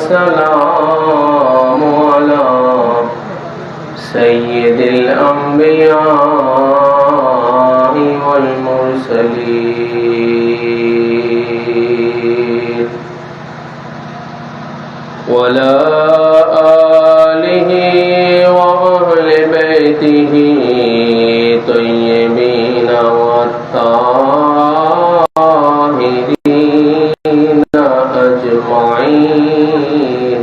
والسلام على سيد الأنبياء والمرسلين وعلى آله وأهل بيته طيبين والطاهرين أجمعين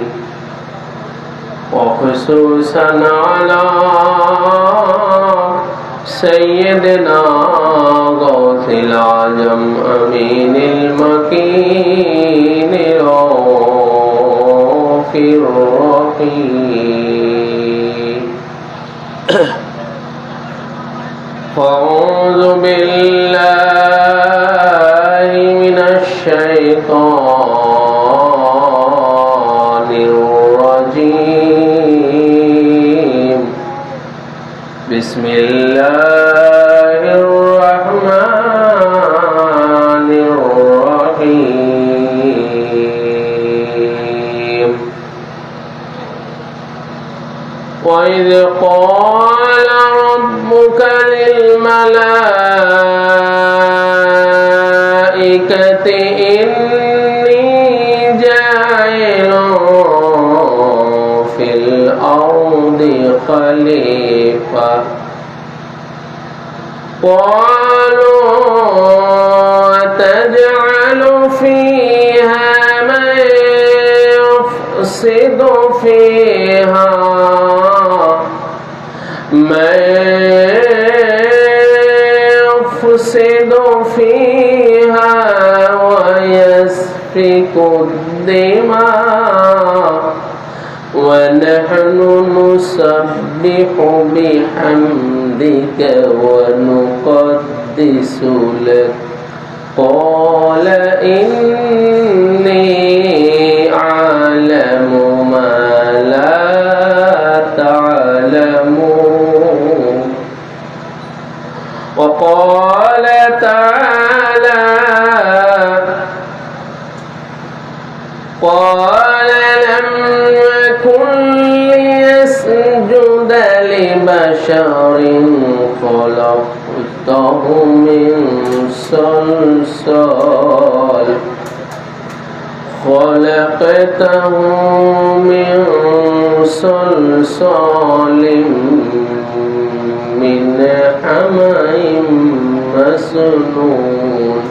وخصوصا على سيدنا غوث العجم أمين المكين رؤوف الرحيم أعوذ بالله من الشيطان الرجيم بسم الله الرحمن الرحيم وإذ قال ربك للملائكة إني جاعل في الأرض خليفة قالوا أتجعل فيها من يفسد فيها ويسفك الدماء ونحن نسبح بحمدك ونقدس لك قال إني أعلم ما لا تعلمون وقال تعالى قال لم يكن ليسجد لبشر خلقته من صلصال من حمأ مسنون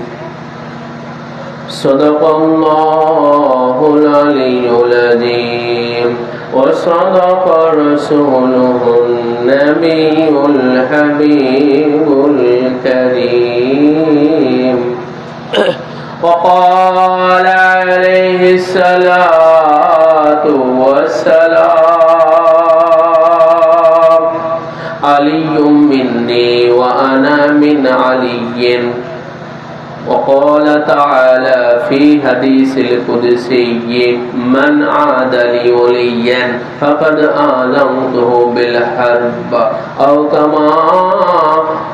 صدق الله العلي العظيم وصدق رسوله النبي الحبيب الكريم وقال عليه الصلاة والسلام علي مني وأنا من علي وقال تعالى في حديث القدسي من عاد لي وليا فقد آذنته بالحرب أو كما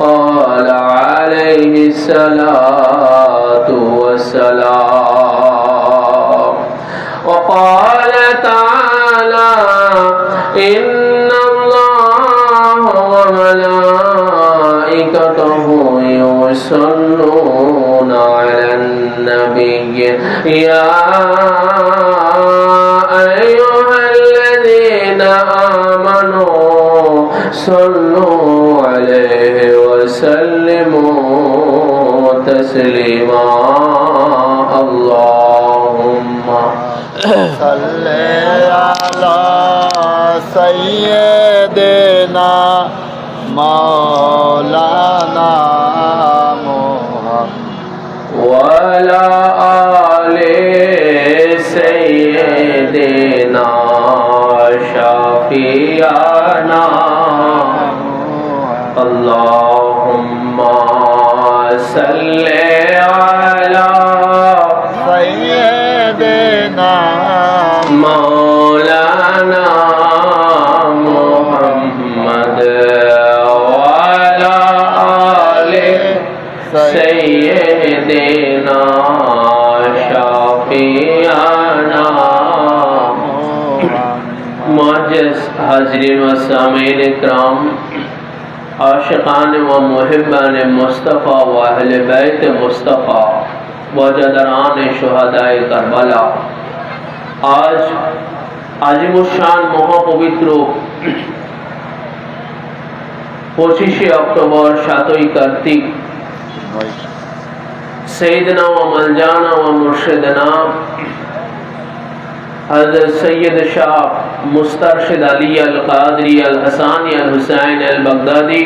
قال عليه الصلاة والسلام وقال تعالى إن الله وملائكته يصلون على النبي يا أيها الذين آمنوا صلوا عليه وسلموا تسليما اللهم صل على سيدنا مولانا وعلى آل سيدنا شفيعنا اللهم صل على سيدنا مولانا محمد وعلى آل سيدنا شفيعنا मुअज़्ज़ज़ हाज़रीन व सामीन इकराम, आशिक़ान व मुहिब्बान मुस्तफ़ा व अहले बैत मुस्तफ़ा व जदरान शुहदाए करबला, आज আজিমুশান মহাপবিত্র 25শে অক্টোবর 7ই কার্তিক सैयदना व मलजाना व मुर्शिदना हज़रत सैयद शाह मुस्तरशिद अली अल क़ादरी अल हसानी अल हुसैन अल बगदादी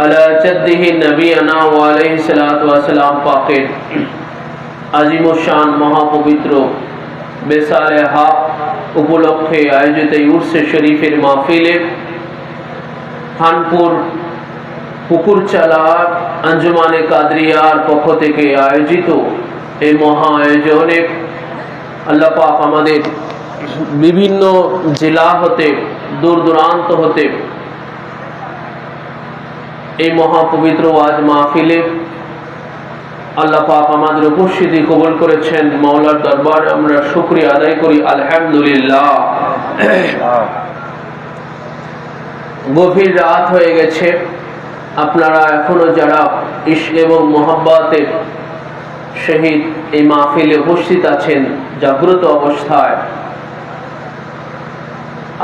अला जद्दिही नबीना व अलैहि सलातु व सलाम पाकेर আজিমুশান মহাপবিত্র বেসালে হক উপলক্ষে আয়োজিত উরসে শরীফের মাহফিলে খানপুর পুকুরচালা আঞ্জুমানে কাদরিয়ার পক্ষ থেকে আয়োজিত এই মহা আয়োজনে আল্লাহ পাক আমাদের বিভিন্ন জেলা হতে দূর দূরান্ত হতে এই মহা পবিত্র ওয়াজ মাহফিলে আল্লাহ পাক আমাদের উপস্থিতি কবুল করেছেন। মাওলার দরবারে আমরা শুকরিয়া আদায় করি, আলহামদুলিল্লাহ। গভীর রাত হয়ে গেছে, আপনারা এখনো যারা ইশক এবং মোহাব্বতের সহিত এই মাহফিলে উপস্থিত আছেন জাগ্রত অবস্থায়,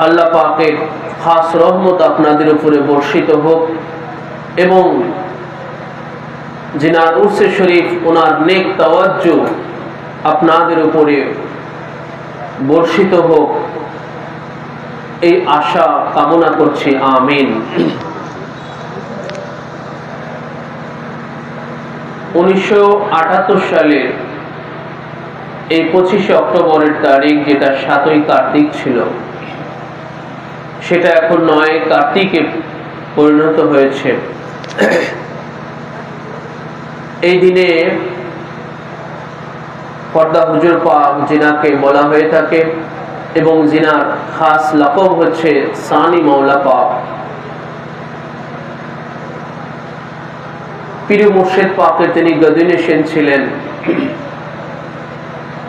আল্লাহ পাকের খাস রহমত আপনাদের উপরে বর্ষিত হোক এবং जिनार उर्से शरीफ उनार नेक तवज्जो আপনাদের উপরে বর্ষিত হোক এই আশা কামনা করছি, আমিন। 1978 সালের এই 25শে অক্টোবরের তারিখ, যেটা 7ই কার্তিক ছিল, সেটা এখন 9 কার্তিকে পরিণত হয়েছে। এই দিনে পর্দা হুজুর পাক জিনাকে বলা হয়ে থাকে এবং জিনার খাস লকব হচ্ছে সানি মাওলা পাক। পীর মুর্শিদ পাকের তিনি গদিনশীন ছিলেন।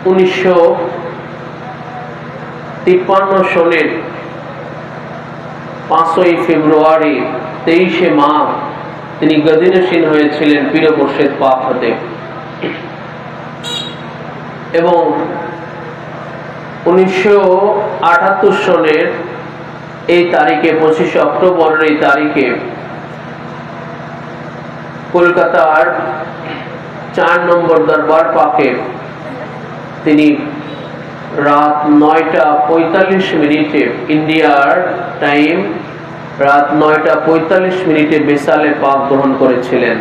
1953 সনের 5ই ফেব্রুয়ারি 23শে মাঘ তিনি গদিনশীন হয়েছিলেন পীর মুর্শিদ পাক হতে এবং 1978 সনের এই তারিখে 25শে অক্টোবরের এই তারিখে কলকাতার 4 নম্বর দরবার পাকে তিনি রাত 9টা 45 মিনিটে ইন্ডিয়ার টাইম রাত 9টা 45 মিনিটে বেসালে পাক গ্রহণ করেছিলেন।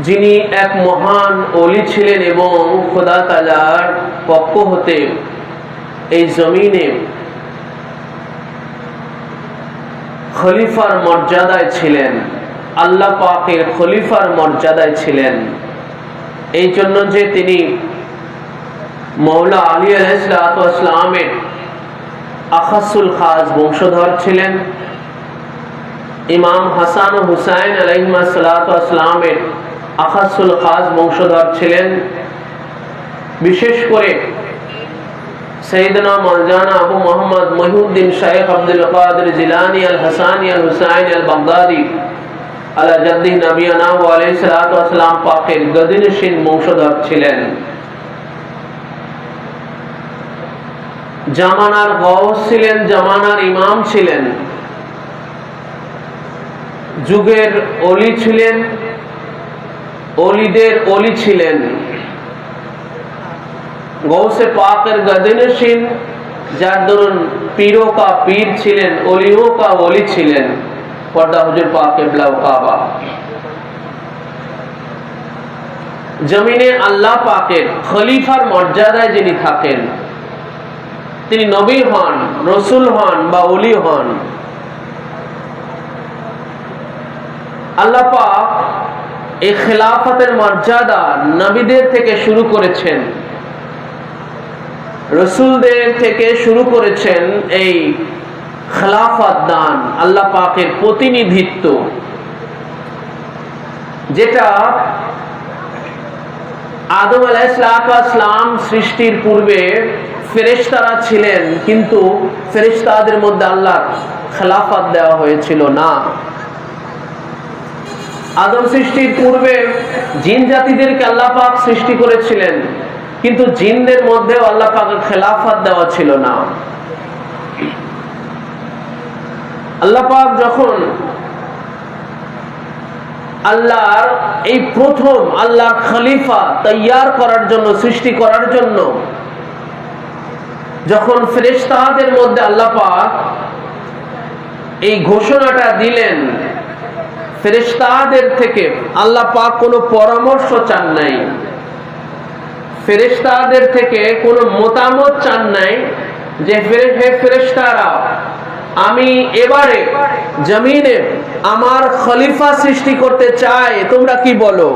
যিনি এক মহান ওলি ছিলেন এবং খোদা তাআলার পক্ষ হতে এই জমিনে খলিফার মর্যাদায় ছিলেন, আল্লাহ পাকের খলিফার মর্যাদায় ছিলেন। এই জন্য যে তিনি মৌলা আলী আলাইহিসসালামের আখাসুল খাস বংশধর ছিলেন, ইমাম হাসান ও হুসাইন আলাইহিসসালামের আখাসুল খাস বংশধর ছিলেন। বিশেষ করে সৈয়দনা মাওলানা আবু মোহাম্মদ মহিউদ্দিন শাইখ আব্দুল কাদের জিলানী আল হাসানী আল হুসাইন আল বাগদাদি আলা জাদ্দিহি নবিয়ানা ওয়া আলাইহিস সালাতু ওয়াস সালাম পাকের গদিনশীন বংশধর ছিলেন। জামানার গওস ছিলেন, জামানার ইমাম ছিলেন, যুগের ওলি ছিলেন, ওলিদের ওলি ছিলেন। গৌসে পাকের গদিনশীন, যার দরুন পীরোं का পীর ছিলেন, ওলিयों का ওলি ছিলেন, পর্দা হুজুর পাক কিবলা কাবা। জমিনে আল্লাহ পাকের খলিফার মর্যাদায় যিনি থাকেন, তিনি নবী হন, রসুল হন বা ওলি হন, আল্লাহ পাক এই খিলাফতের মর্যাদা নবীদের থেকে শুরু করেছেন, রসুলদের থেকে শুরু করেছেন। এই খিলাফত দান আল্লাহ পাকের প্রতিনিধিত্ব, যেটা আদম আলাইহিসসালাম সৃষ্টির পূর্বে ফেরেশতারা ছিলেন, কিন্তু ফেরেশতাদের মধ্যে আল্লাহর খেলাফত দেওয়া হয়েছিল না। আদম সৃষ্টির পূর্বে জিন জাতিদেরকে আল্লাহ পাক সৃষ্টি করেছিলেন, কিন্তু জিনদের মধ্যেও আল্লাহ পাকের খেলাফত দেওয়া ছিল না। আল্লাহ পাক যখন আল্লাহর এই প্রথম আল্লাহর খলিফা তৈয়ার করার জন্য, সৃষ্টি করার জন্য যখন ফেরেশতাদের মধ্যে আল্লাহ পাক এই ঘোষণাটা দিলেন, ফেরেশতাদের থেকে আল্লাহ পাক কোনো পরামর্শ চান নাই, ফেরেশতাদের থেকে কোনো মতামত চান নাই যে হে ফেরেশতারা, আমি এবারে জমিনে আমার খলিফা সৃষ্টি করতে চাই, তোমরা কি বলো,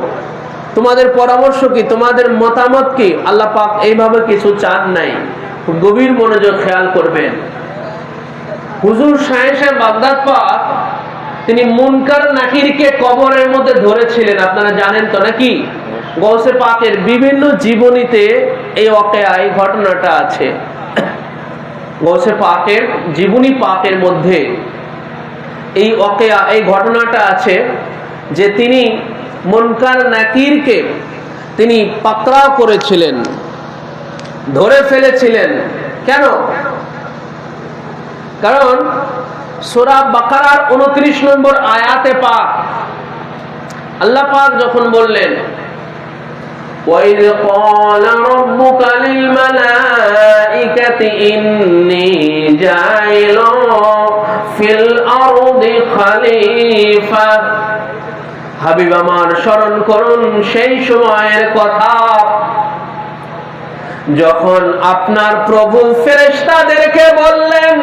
তোমাদের পরামর্শ কি, তোমাদের মতামত কি? আল্লাহ পাক এইভাবে কিছু চান নাই। খুব গভীর মনোযোগ খেয়াল করবেন। হুজুর শাহেব বাগদাদ পাক তিনি মুনকার নাকিরকে কবরের মধ্যে ধরেছিলেন, আপনারা জানেন তো নাকি? গৌসে পাকের বিভিন্ন জীবনীতে এই ওয়াকিয়ায় ঘটনাটা আছে। গৌসে পাকের জীবনী পাকের মধ্যে এই ওয়াকিয়া, এই ঘটনাটা আছে যে তিনি মুনকার নাকিরকে তিনি পাকড়াও করেছিলেন, ধরে ফেলেছিলেন। কেন? কারণ সূরা বাকারার 29 নম্বর আয়াতে পাক আল্লাহ পাক যখন বললেন, وَإِذْ قَالَ رَبُّكَ لِلْمَلَائِكَةِ إِنِّي جَاعِلٌ فِي الْأَرْضِ خَلِيفَةً। হাবিব আমার স্মরণ করুন সেই সময়ের কথা যখন আপনার প্রভু ফেরেশতাদেরকে বললেন,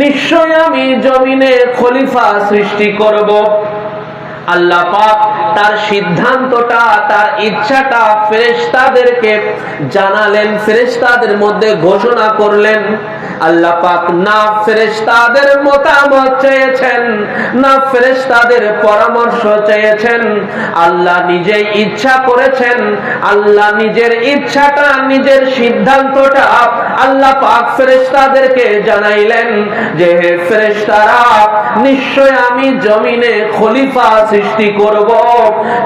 নিশ্চয় আমি জমিনে খলিফা সৃষ্টি করব। আল্লাহ পাক তার সিদ্ধান্তটা, তার ইচ্ছাটা ফেরেশতাদেরকে জানালেন, ফেরেশতাদের মধ্যে ঘোষণা করলেন। আল্লাহ পাক না ফেরেশতাদের মতামত চেয়েছেন, না ফেরেশতাদের পরামর্শ চেয়েছেন। আল্লাহ নিজেই ইচ্ছা করেছেন, আল্লাহ নিজের ইচ্ছাটা, নিজের সিদ্ধান্তটা আল্লাহ পাক ফেরেশতাদেরকে জানাইলেন যে হে ফেরেশতারা, নিশ্চয় আমি জমিনে খলিফা সৃষ্টি করব।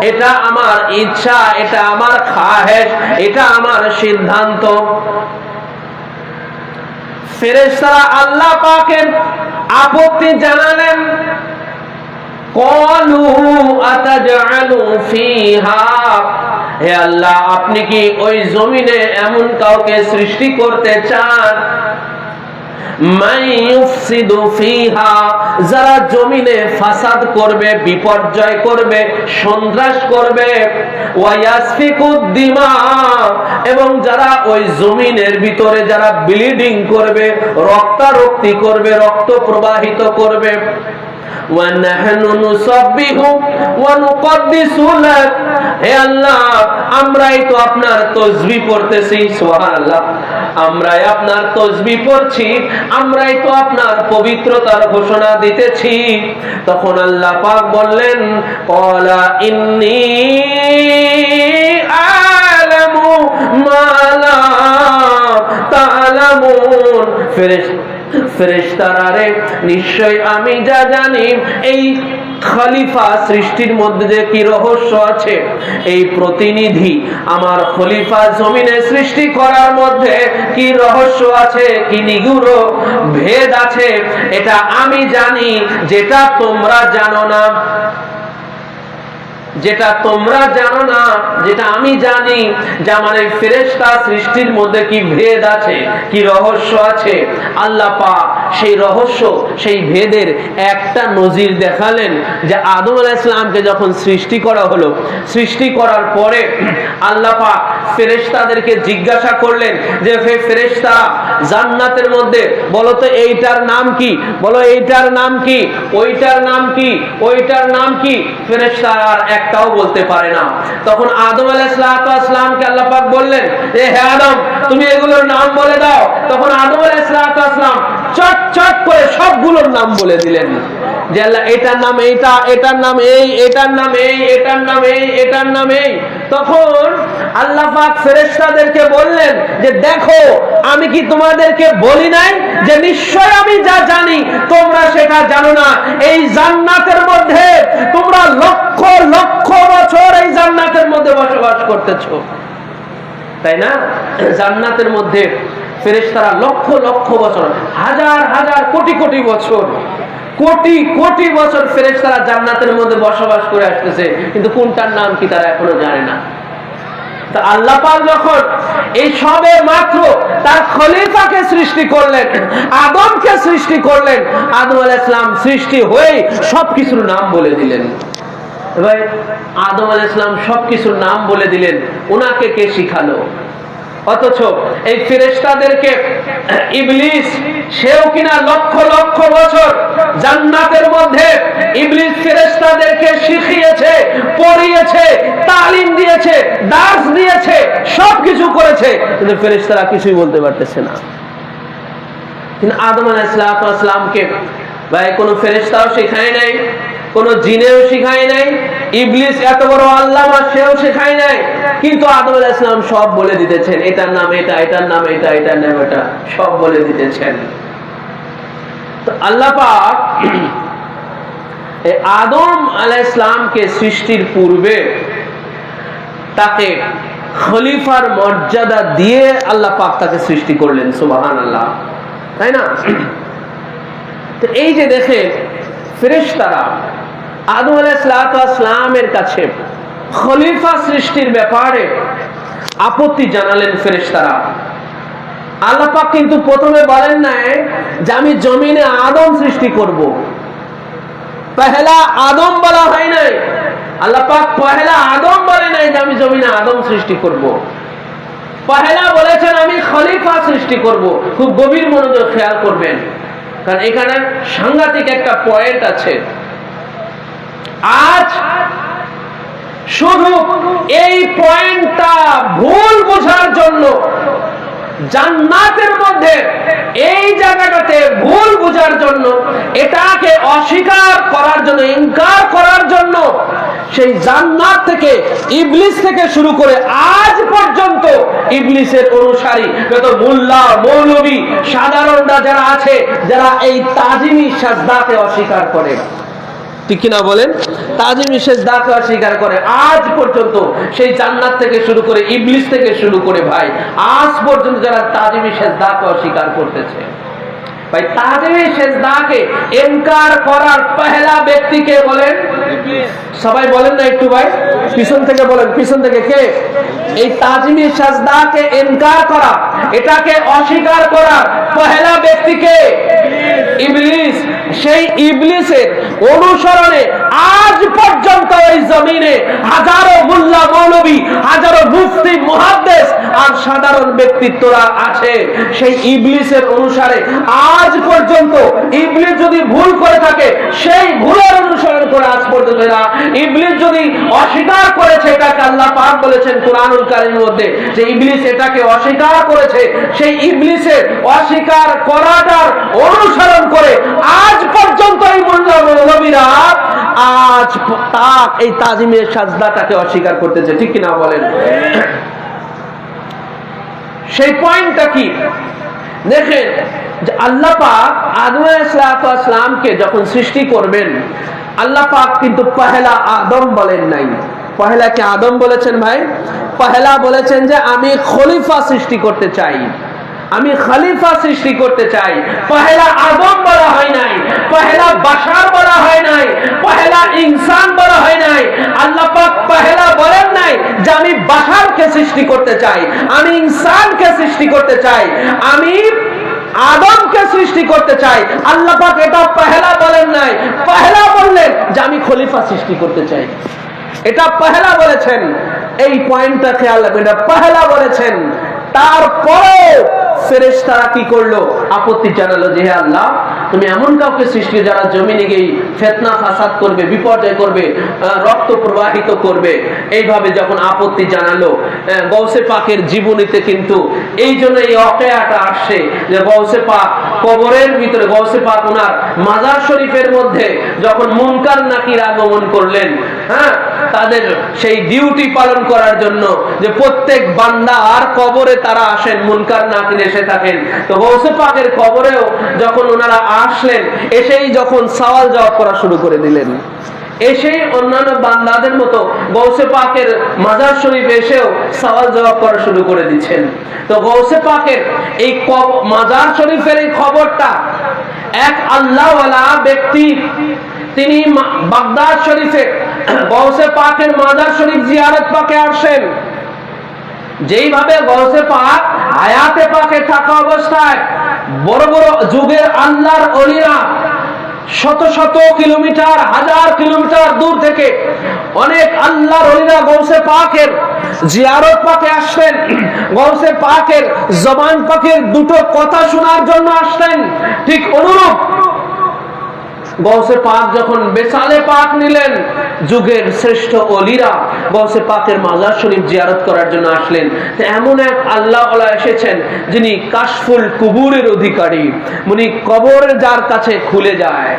এটা আমার ইচ্ছা, এটা আমার খাহেশ, এটা আমার সিদ্ধান্ত। ফেরেশতারা আল্লাহ পাকের আপত্তি জানালেন। ক্বালু আতাজআলু ফিহা, হে আল্লাহ, আপনি কি ওই জমিনে এমন কাউকে সৃষ্টি করতে চান মাইয়ুফসিদু ফিহা, যারা জমিনে ফাসাদ করবে, বিপর্যয় করবে, সন্ত্রাস করবে, ওয়ায়াসফিকুদ দিমা, এবং যারা ওই জমিনের ভিতরে যারা ব্লিডিং করবে, রক্তারক্তি করবে, রক্ত প্রবাহিত করবে। ওয়ানাহনু নুসাব্বিহু ওয়া নুকদ্দিসু লাক, হে আল্লাহ, আমরাই তো আপনার তাসবিহ পড়তেছি, সুবহানাল্লাহ, আমরাই আপনার তাসবিহ পড়ছি, আমরাই তো আপনার পবিত্রতার ঘোষণা দিতেছি। তখন আল্লাহ পাক বললেন, ক্বালা ইন্নী আ'লামু মা লা তা'লামুন, ফেরেশতারা রে, নিশ্চয় আমি যা জানি এই খলিফা সৃষ্টির মধ্যে যে কি রহস্য আছে, এই প্রতিনিধি আমার খলিফা জমিনে সৃষ্টি করার মধ্যে কি রহস্য আছে, কি নিগূঢ় ভেদ আছে, এটা আমি জানি, যেটা তোমরা জানো না, যেটা তোমরা জানো না, যেটা আমি জানি, যে আমার এই ফেরেশতা সৃষ্টির মধ্যে কি ভেদ আছে, কি রহস্য আছে। আল্লাহ পাক সেই রহস্য, সেই ভেদের একটা নজির দেখালেন যে আদম আলাইহিস সালামকে যখন সৃষ্টি করা হলো, সৃষ্টি করার পরে আল্লাহ পাক ফেরেশতাদেরকে জিজ্ঞাসা করলেন যে হে ফেরেশতা, জান্নাতের মধ্যে বলো তো এইটার নাম কি, বলো এইটার নাম কি, ওইটার নাম কি, ওইটার নাম কি? ফেরেশতারা একটাও বলতে পারে না। তখন আদম আলাইহিস সালামকে আল্লাহ পাক বললেন যে হে আদম, তুমি এগুলোর নাম বলে দাও। তখন আদম আলাইহিস সালাম চট চট করে সবগুলোর নাম বলে দিলেন যে আল্লাহ, এটার নাম এইটা, এটার নাম এই, এটার নাম এই, এটার নাম এই, এটার নাম এই। তখন আল্লাহ পাক ফেরেশতাদেরকে বললেন যে দেখো, আমি কি তোমাদেরকে বলি নাই যে নিশ্চয় আমি যা জানি তোমরা সেটা জানো না। এই জান্নাতের মধ্যে তোমরা লক্ষ লক্ষ বছর এই জান্নাতের মধ্যে বসবাস করতেছো, তাই না? জান্নাতের মধ্যে ফেরেশতারা লক্ষ লক্ষ বছর, হাজার হাজার কোটি কোটি বছর, কোটি কোটি বছর ফেরেশতারা জান্নাতের মধ্যে বসবাস করে আসতেছে, কিন্তু কোনটার নাম কি তারা এখনো জানে না। তা আল্লাহ পাক যখন এই সবে মাত্র তার খলিফাকে সৃষ্টি করলেন, আদমকে সৃষ্টি করলেন, আদম আলাইহিস সালাম সৃষ্টি হয়ে সবকিছুর নাম বলে দিলেন। ভাই, আদম আলাইহিস সালাম সবকিছুর নাম বলে দিলেন, ওনাকে কে শিখালো? অথচ এই ফেরেশতাদেরকে ইবলিস, সেও কিনা লক্ষ লক্ষ বছর জান্নাতের মধ্যে ইবলিস ফেরেশতাদেরকে শিখিয়েছে, পড়িয়েছে, তালিম দিয়েছে, দার্স দিয়েছে, সবকিছু করেছে, কিন্তু ফেরেশতারা কিছুই বলতে পারতেছে না। কিন্তু আদম আলাইহিস সালামকে ভাই কোন ফেরেশতাও শেখায় নাই, কোন জিনেও শিখায় নাই, ইবলিস এত বড় আল্লামা সেও শেখায় নাই, কিন্তু আদম আলাইহিস সালাম সব বলে দিতেছেন, এটার নাম এটা, এটার নাম এটা, এটার নাম এটা, সব বলে দিতেছেন। তো আল্লাহ পাক এই আদম আলাইহিস সালামকে সৃষ্টির পূর্বে তাকে খলিফার মর্যাদা দিয়ে আল্লাহ পাক তাকে সৃষ্টি করলেন, সুবহানাল্লাহ, তাই না? তো এই যে দেখেন ফেরেশতারা আদম আলাইহিস সালামের কাছে খলিফা সৃষ্টির ব্যাপারে আপত্তি জানালেন ফেরেশতারা। আল্লাহ পাক কিন্তু প্রথমে বলেন নাই যে আমি জমিনে আদম সৃষ্টি করব, পহেলা আদম বলা হয় নাই। আল্লাহ পাক পহেলা আদম বলে নাই যে আমি জমিনে আদম সৃষ্টি করব, পহেলা বলেছেন আমি খলিফা সৃষ্টি করব। খুব গভীর মনোযোগ খেয়াল করবেন, কারণ এখানে সাংঘাতিক একটা পয়েন্ট আছে। আজ শুধু এই পয়েন্টটা ভুল বোঝার জন্য, জান্নাতের মধ্যে এই জায়গাটাতে ভুল বোঝার জন্য, এটাকে অস্বীকার করার জন্য, ইনকার করার জন্য, সেই জান্নাত থেকে ইবলিস থেকে শুরু করে আজ পর্যন্ত ইবলিসের অনুসারী যত মোল্লা মৌলবী সাধারণরা যারা আছে, যারা এই তাজিমি সাজদাকে অস্বীকার করে, ঠিক কিনা বলেন? তাজিমি সাজদাকে অস্বীকার করে আজ পর্যন্ত, সেই জান্নাত থেকে শুরু করে ইবলিস থেকে শুরু করে ভাই আজ পর্যন্ত যারা তাজিমি সাজদাকে অস্বীকার করতেছে, ভাই তাজিমি সাজদাকে ইনকার করার পহেলা ব্যক্তি কে বলেন? সবাই বলেন না একটু ভাই, পিছন থেকে বলেন, পিছন থেকে কে? এই তাজিমি সাজদাকে ইনকার করা, এটাকে অস্বীকার করা পহেলা ব্যক্তি কে? ইবলিস। সেই ইবলিসের অনুসরণে আজ পর্যন্ত এই জমিনে হাজারো মোল্লা মৌলবী, হাজারো মুফতি মুহাদ্দিস আর সাধারণ ব্যক্তিত্বরা আছে। সেই ইবলিসের অনুসারে আজ পর্যন্ত ইবলিস যদি ভুল করে থাকে, সেই ভুলের অনুসরণ করে আজ পর্যন্ত এরা, ইবলিস যদি অস্বীকার করেছে, এটাকে আল্লাহ পাক বলেছেন কোরআনুল কারীমের মধ্যে যে ইবলিস এটাকে অস্বীকার করেছে, সেই ইবলিসের অস্বীকার করাটার অনুসরণ করে আজ পর্যন্ত এই মোল্লা মৌলবীরা আজ এই তাজিমের সাজদাটাকে অস্বীকার করতেছে, ঠিক কিনা বলেন? সেই পয়েন্টটা কি দেখেন, যে আল্লাহ পাক আদম আলাইহিস সালামকে যখন সৃষ্টি করবেন, আল্লাহ পাক কিন্তু পহেলা আদম বলেন নাই। পহেলা কি আদম বলেছেন ভাই? পহেলা বলেছেন যে আমি খলিফা সৃষ্টি করতে চাই, আমি খলিফা সৃষ্টি করতে চাই। পহেলা আদম বলা হয় নাই, পহেলা বাশার বলা হয় নাই, পহেলা ইনসান বলা হয় নাই। আল্লাহ পাক পহেলা বলেন নাই যে আমি বাশারকে সৃষ্টি করতে চাই, আমি ইনসানকে সৃষ্টি করতে চাই, আমি আদমকে সৃষ্টি করতে চাই। আল্লাহ পাক এটা পহেলা বলেন নাই, পহেলা বললেন যে আমি খলিফা সৃষ্টি করতে চাই। এটা পহেলা বলেছেন, এই পয়েন্টটা খেয়াল রাখবেন, এটা পহেলা বলেছেন। তারপরেও ফেরেশতারা কি করলো? আপত্তি জানালো যে হে আল্লাহ, তুমি এমন কাউকে সৃষ্টি যারা জমিনে গিয়ে ফিতনা ফাসাদ করবে, বিপর্যয় করবে, রক্ত প্রবাহিত করবে, এইভাবে যখন আপত্তি জানালো, গৌসে পাকের জীবনীতে কিন্তু এই জন্য এই ওয়াকিয়াটা আসছে যে গৌসে পাক কবরের ভিতরে গৌসে পাক ওনার মাজার শরীফের মধ্যে যখন মুনকার নাকির আগমন করলেন, হ্যাঁ, তাদের সেই ডিউটি পালন করার জন্য যে প্রত্যেক বান্দা আর কবরে তারা আসেন, মুনকার নাকির এসে থাকেন। তো গৌসে পাকের কবরেও যখন ওনারা আসলেন, এসেই যখন সওয়াল জবাব করা শুরু করে দিলেন, এসেই অন্যান্য বান্দাদের মতো গৌসে পাকের মাজার শরীফ এসেও সওয়াল জবাব করা শুরু করে দিচ্ছেন। তো গৌসে পাকের এই মাজার শরীফের এই খবরটা এক আল্লাহওয়ালা ব্যক্তি, তিনি বাগদাদ শরীফে গৌসে পাকের মাজার শরীফ জিয়ারত পাকে আসেন। যেইভাবে গৌসে পাক হায়াতে পাকে থাকা অবস্থায় বড় বড় যুগের আল্লাহর ওলিরা শত শত কিলোমিটার, হাজার কিলোমিটার দূর থেকে অনেক আল্লাহর ওলিরা গৌসে পাকের জিয়ারত পাকে আসতেন, গৌসে পাকের জবান পাকের দুটো কথা শোনার জন্য আসতেন। ঠিক অনুরূপ গৌসে পাক যখন বেসালে পাক নিলেন, যুগের শ্রেষ্ঠ ওলিরা গৌসে পাকের মাজার শরীফ জিয়ারত করার জন্য আসলেন। তো এমন এক আল্লাহ ওয়ালা এসেছেন যিনি কাশফুল কুবুরের অধিকারী, উনি কবর যার কাছে খুলে যায়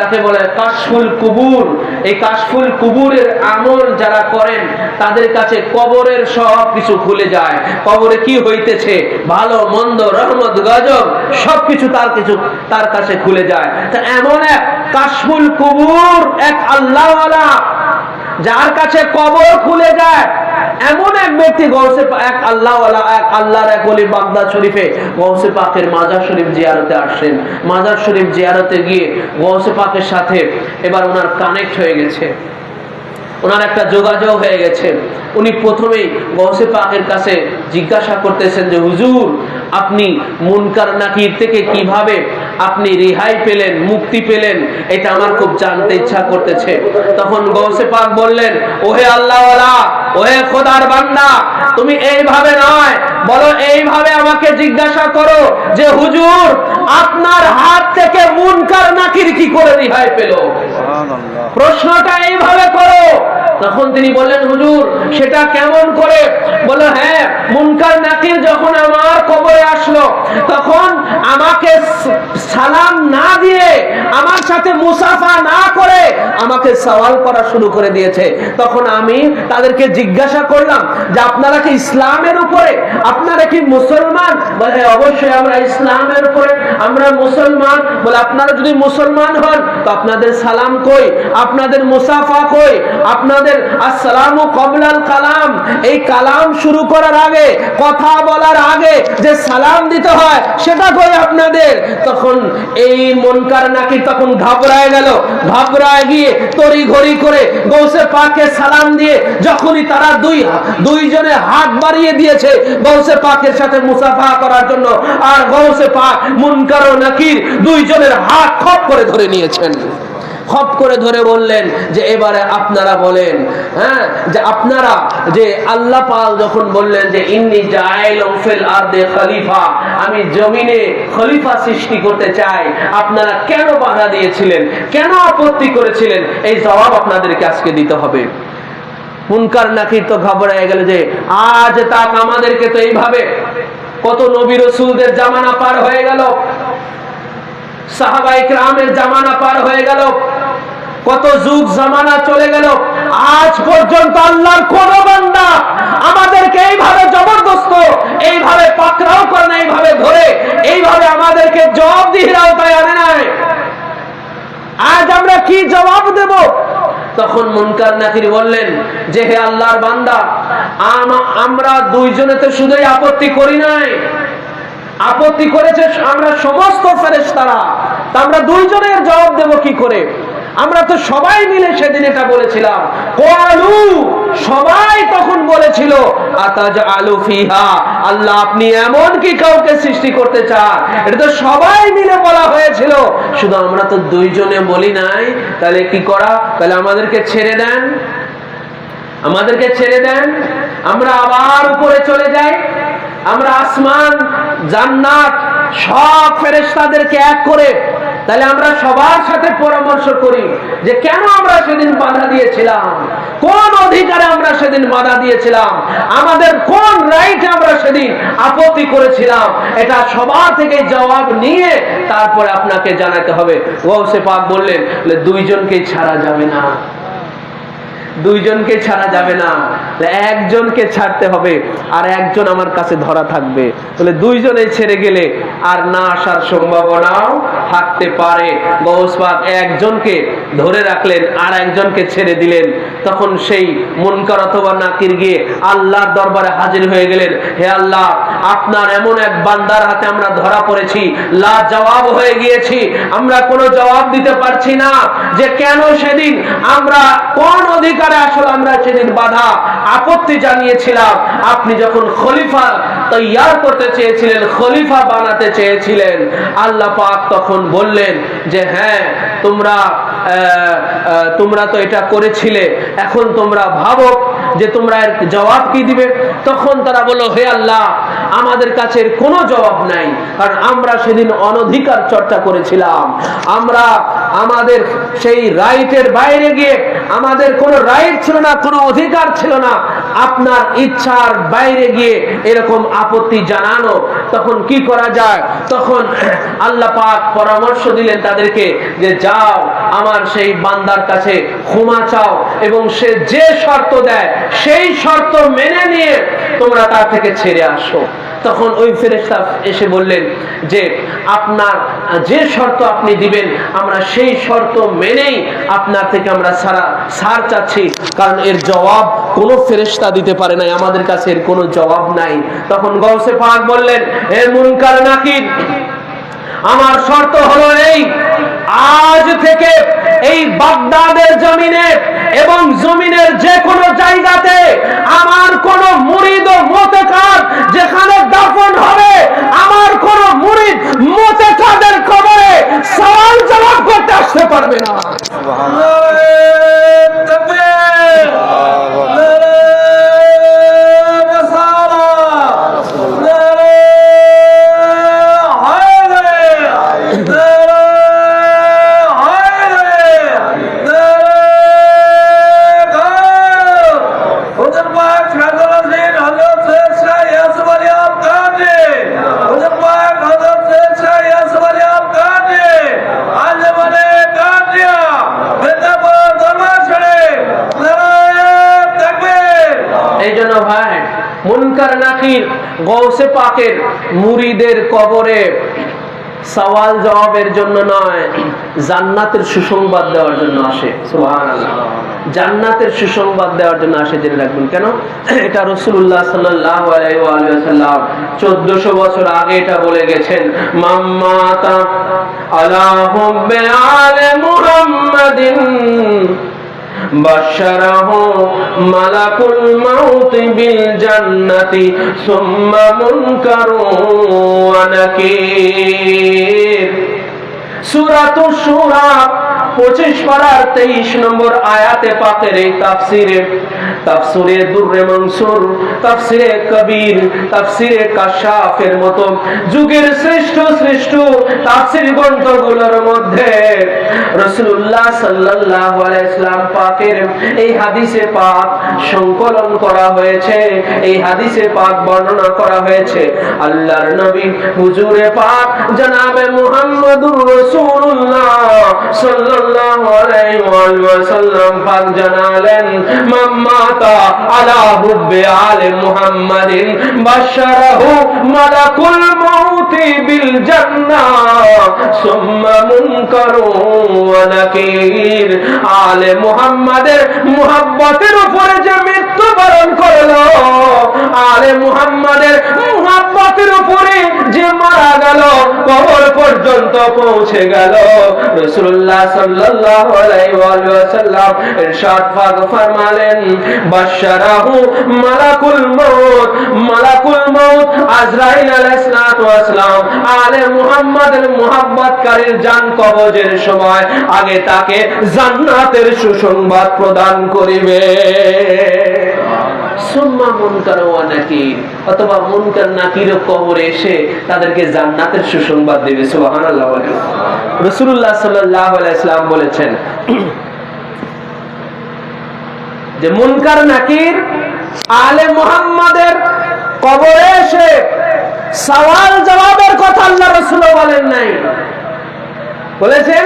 তাকে বলে কাশফুল কুবুর। এই কাশফুল কুবুরের আমল যারা করেন তাদের কাছে কবরের সব কিছু খুলে যায়। কবরে কি হইতেছে, ভালো মন্দ, রহমত গজব, সবকিছু তার কাছে খুলে যায়। তো এমন এক কাশফুল কুবুর, এক আল্লাহওয়ালা যার কাছে কবর খুলে যায়, এমন এক ব্যক্তি গৌসে এক আল্লাহওয়ালা, এক আল্লাহর এক ওলি বাগদাদ শরীফে গৌসে পাকের মাজার শরীফ জিয়ারতে আসেন। মাজার শরীফ জিয়ারতে গিয়ে গৌসে পাকের সাথে এবার ওনার কানেক্ট হয়ে গেছে, ওনার একটা যোগাযোগ হয়ে গেছে। উনি প্রথমেই গৌসে পাকের কাছে জিজ্ঞাসা করতেছেন যে হুজুর, আপনি মুনকার নাকির থেকে কিভাবে আপনি রেহাই পেলেন, মুক্তি পেলেন, এটা আমার খুব জানতে ইচ্ছা করতেছে। তখন গৌসে পাক বললেন, ওহে আল্লাহওয়ালা, ওহে খোদার বান্দা, তুমি এইভাবে নয়, বলো এইভাবে আমাকে জিজ্ঞাসা করো যে হুজুর, আপনার হাত থেকে মুনকার নাকির কি করে রেহাই পেল, প্রশ্নটা এইভাবে করো। তখন তিনি বললেন, হুজুর সেটা কেমন করে? বলো, হ্যাঁ, মুনকার নাকির যখন আমার কবরে আসলো, তখন আমাকে সালাম না দিয়ে, আমার সাথে মুসাফা না করে আমাকে সওয়াল করা শুরু করে দিয়েছে। তখন আমি তাদেরকে জিজ্ঞাসা করলাম যে আপনারা কি ইসলামের উপরে, আপনারা কি মুসলমান? বলে অবশ্যই আমরা ইসলামের উপরে, আমরা মুসলমান। বলে আপনারা যদি মুসলমান হন তো আপনাদের সালাম কই, আপনাদের মুসাফা কই, আপনাদের আসসালামু কবলাল কালাম, এই কালাম শুরু করার আগে, কথা বলার আগে যে সালাম দিতে হয় সেটা কই আপনাদের? তখন এই মুনকার নাকির তখন ঘাবড়ায় গেল, ঘাবড়ায় গিয়ে তড়ি ঘড়ি করে গৌসে পাকে সালাম দিয়ে যখনই তারা দুইজনে হাত বাড়িয়ে দিয়েছে গৌসে পাকের সাথে মুসাফা করার জন্য, আর গৌসে পাক মুনকার ও নাকির দুইজনের হাত খপ করে ধরে নিয়েছেন। খপ করে ধরে বললেন যে এবারে আপনারা বলেন, হ্যাঁ, যে আপনারা যে আল্লাহ পাক যখন বললেন যে ইন্নী জাইলুন ফিল আরদি খলিফা, আমি জমিনে খলিফা সৃষ্টি করতে চাই, আপনারা কেন বাধা দিয়েছিলেন, কেন আপত্তি করেছিলেন? এই জবাব আপনাদেরকে আজকে দিতে হবে। মুনকার নাকির তো ঘাবড়ায় গেল যে আজ তাক আমাদেরকে তো এইভাবে কত নবী রাসূলদের জামানা পার হয়ে গেল, সাহাবায়ে কেরামের জামানা পার হয়ে গেল, কত যুগ জামানা চলে গেল, আজ পর্যন্ত আল্লাহর কোন বান্দা আমাদেরকে এইভাবে জবরদস্ত, এইভাবে পাকড়াও করে, এইভাবে ধরে, এইভাবে আমাদেরকে জবাবদিহির আওতায় আনে নাই। আজ আমরা কি জবাব দেব? তখন মুনকার নাকির বললেন যে হে আল্লাহর বান্দা, আমরা দুইজনে তো শুধুই আপত্তি করি নাই, আপত্তি করেছে আমরা সমস্ত ফেরেশতারা, তা আমরা দুইজনের জবাব দেব কি করে? আমরা তো সবাই মিলে সেদিন এটা বলেছিলাম, ক্বালু, সবাই তখন বলেছিল, আতাজআলু ফিহা, আল্লাহ আপনি এমন কি কাউকে সৃষ্টি করতে চান? এটা তো সবাই মিলে বলা হয়েছিল, শুধু আমরা তো দুইজনে বলি নাই। তাহলে কি করা? তাহলে আমাদেরকে ছেড়ে দেন, আমাদেরকে ছেড়ে দেন, আমরা আবার উপরে চলে যাই, আমরা আসমান, জান্নাত, সব ফেরেশতাদেরকে এক করে তাহলে আমরা সবার সাথে পরামর্শ করি যে কেন আমরা সেদিন বাধা দিয়েছিলাম, কোন অধিকারে আমরা সেদিন বাধা দিয়েছিলাম, আমাদের কোন রাইটে আমরা সেদিন আপত্তি করেছিলাম, এটা সবার থেকে জবাব নিয়ে তারপরে আপনাকে জানাতে হবে। গৌসে পাক বললেন দুইজনকে ছাড়া যাবে না, দুইজনকে ছাড়া যাবে না, একজনকে ছাড়তে হবে আর একজন আমার কাছে ধরা থাকবে। বলে দুইজনে ছেড়ে গেলে আর না আসার সম্ভাবনাও থাকতে পারে। গৌস পাক একজনকে ধরে রাখলেন আর একজনকে ছেড়ে দিলেন। তখন সেই মুনকার অথবা নাকির গিয়ে আল্লাহর দরবারে হাজির হয়ে গেলেন, হে আল্লাহ, আপনার এমন এক বান্দার হাতে আমরা ধরা পড়েছি, লা জবাব হয়ে গিয়েছি, আমরা কোনো জবাব দিতে পারছি না যে কেন সেদিন আমরা কোন অধিকার আসলে আমরা সেদিন বাধা আপত্তি জানিয়েছিলাম। আপনি যখন খলিফা তৈয়ার করতে চেয়েছিলেন, খলিফা বানাতে চেয়েছিলেন, আল্লাহ পাক তখন বললেন যে হ্যাঁ তোমরা তো এটা করেছিলে, এখন তোমরা ভাবো যে তোমরা এর জবাব কি দিবে। তখন তারা বলল, হে আল্লাহ, আমাদের কাছে কোনো জবাব নাই, কারণ আমরা সেদিন অনধিকার চর্চা করেছিলাম, আমরা আমাদের সেই রাইটের বাইরে গিয়ে আমাদের কোনো রাইট ছিল না, কোনো অধিকার ছিল না আপনার ইচ্ছার বাইরে গিয়ে এরকম আপত্তি জানানো। তখন কি করা যায়? তখন আল্লাহ পাক পরামর্শ দিলেন তাদেরকে যে যাও আমার সেই বান্দার কাছে ক্ষমা চাও এবং সে যে শর্ত দেয় সেই শর্ত মেনে নিয়ে তোমরা তার থেকে ছেড়ে আসো। তখন ওই ফেরেশতা এসে বললেন যে আপনার যে শর্ত আপনি দিবেন আমরা সেই শর্ত মেনেই আপনার থেকে আমরা ছাড় চাচ্ছি, কারণ এর জবাব কোন ফেরেশতা দিতে পারে নাই, আমাদের কাছে এর কোনো জবাব নাই। তখন গৌসে পাক বললেন, হে মুনকার নাকির, আমার শর্ত হলো এই, আজ থেকে এই বাগদাদের জমিনে এবং জমিনের যে কোনো জায়গাতে আমার কোন মুরিদ ও মুতেকাদ যেখানে দাফন হবে, আমার কোন মুরিদ মুতেকাদের কবরে সওয়াল জবাব করতে আসতে পারবে না। মুনকার নাকির গৌসে পাকের মুরিদের কবরে সওয়াল জবাবের জন্য নয়, জান্নাতের সুসংবাদ দেওয়ার জন্য আসে। সুবহানাল্লাহ, জান্নাতের সুসংবাদ দেওয়ার জন্য আসে, জেনে রাখবেন। কেন? এটা রাসূলুল্লাহ সাল্লাল্লাহু আলাইহি ওয়া সাল্লাম 1400 বছর আগে এটা বলে গেছেন, মাম্মাতা আলা হুব্বি আলে মুহাম্মাদিন বাশশারাহু মালাকুল মাউত বিল জান্নাতি সুম্মা মুনকারুন ওয়া নাকির। সূরাতুশ শূরা 25 পারার 23 নম্বর আয়াতে পাকের এই তাফসিরে দুররে মনসুর, তাফসিরে কবির, তাফসিরে কাশাফের মতো যুগের শ্রেষ্ঠ তাফসির গ্রন্থগুলোর মধ্যে রাসূলুল্লাহ সাল্লাল্লাহু আলাইহি ওয়াসাল্লাম পাকের এই হাদিসে পাক সংকলন করা হয়েছে, এই হাদিসে পাক বর্ণনা করা হয়েছে। আল্লাহর নবী হুজুরে পাক জনাবে মুহাম্মদুর রাসূলুল্লাহ সাল্লাল্লাহু আলাইহি ওয়াসাল্লাম পাক জানালেন, মাম্মাতা আলা হুব্বি আলে মুহাম্মাদিন বাশশারাহু মালাকুল মাউত বিল জান্নাহ সুম্মা মুনকারুন ওয়া নাকির। আলে মুহাম্মাদের মুহাব্বতের উপরে যে মৃত্যুবরণ করলো, আলে মুহাম্মাদের মুহাব্বতের উপরে যে মারা গেল, কবর পর্যন্ত পৌঁছে গেল, রাসূলুল্লাহ সাল্লাল্লাহু আলাইহি ওয়াসাল্লাম ইরশাদ ফরমালেন, বাশশারাহু মালাকুল মাউত আজরাইল আলাইহিস সালাতু ওয়াস সালাম আলে মুহাম্মাদের মুহাব্বতকারীর জান কবজের সময় আগে তাকে জান্নাতের সুসংবাদ প্রদান করিবে। সুম্মা মুনকার ওয়া নাকির, অথবা মুনকার নাকির কবরে এসে তাদেরকে জান্নাতের সুসংবাদ দেবে। সুবহানাল্লাহ। রাসূলুল্লাহ সাল্লাল্লাহু আলাইহি সাল্লাম বলেছেন যে মুনকার নাকির আলে মুহাম্মাদের কবরে এসে সওয়াল জবাবের কথা আল্লাহ রাসূল বলেন নাই, বলেছেন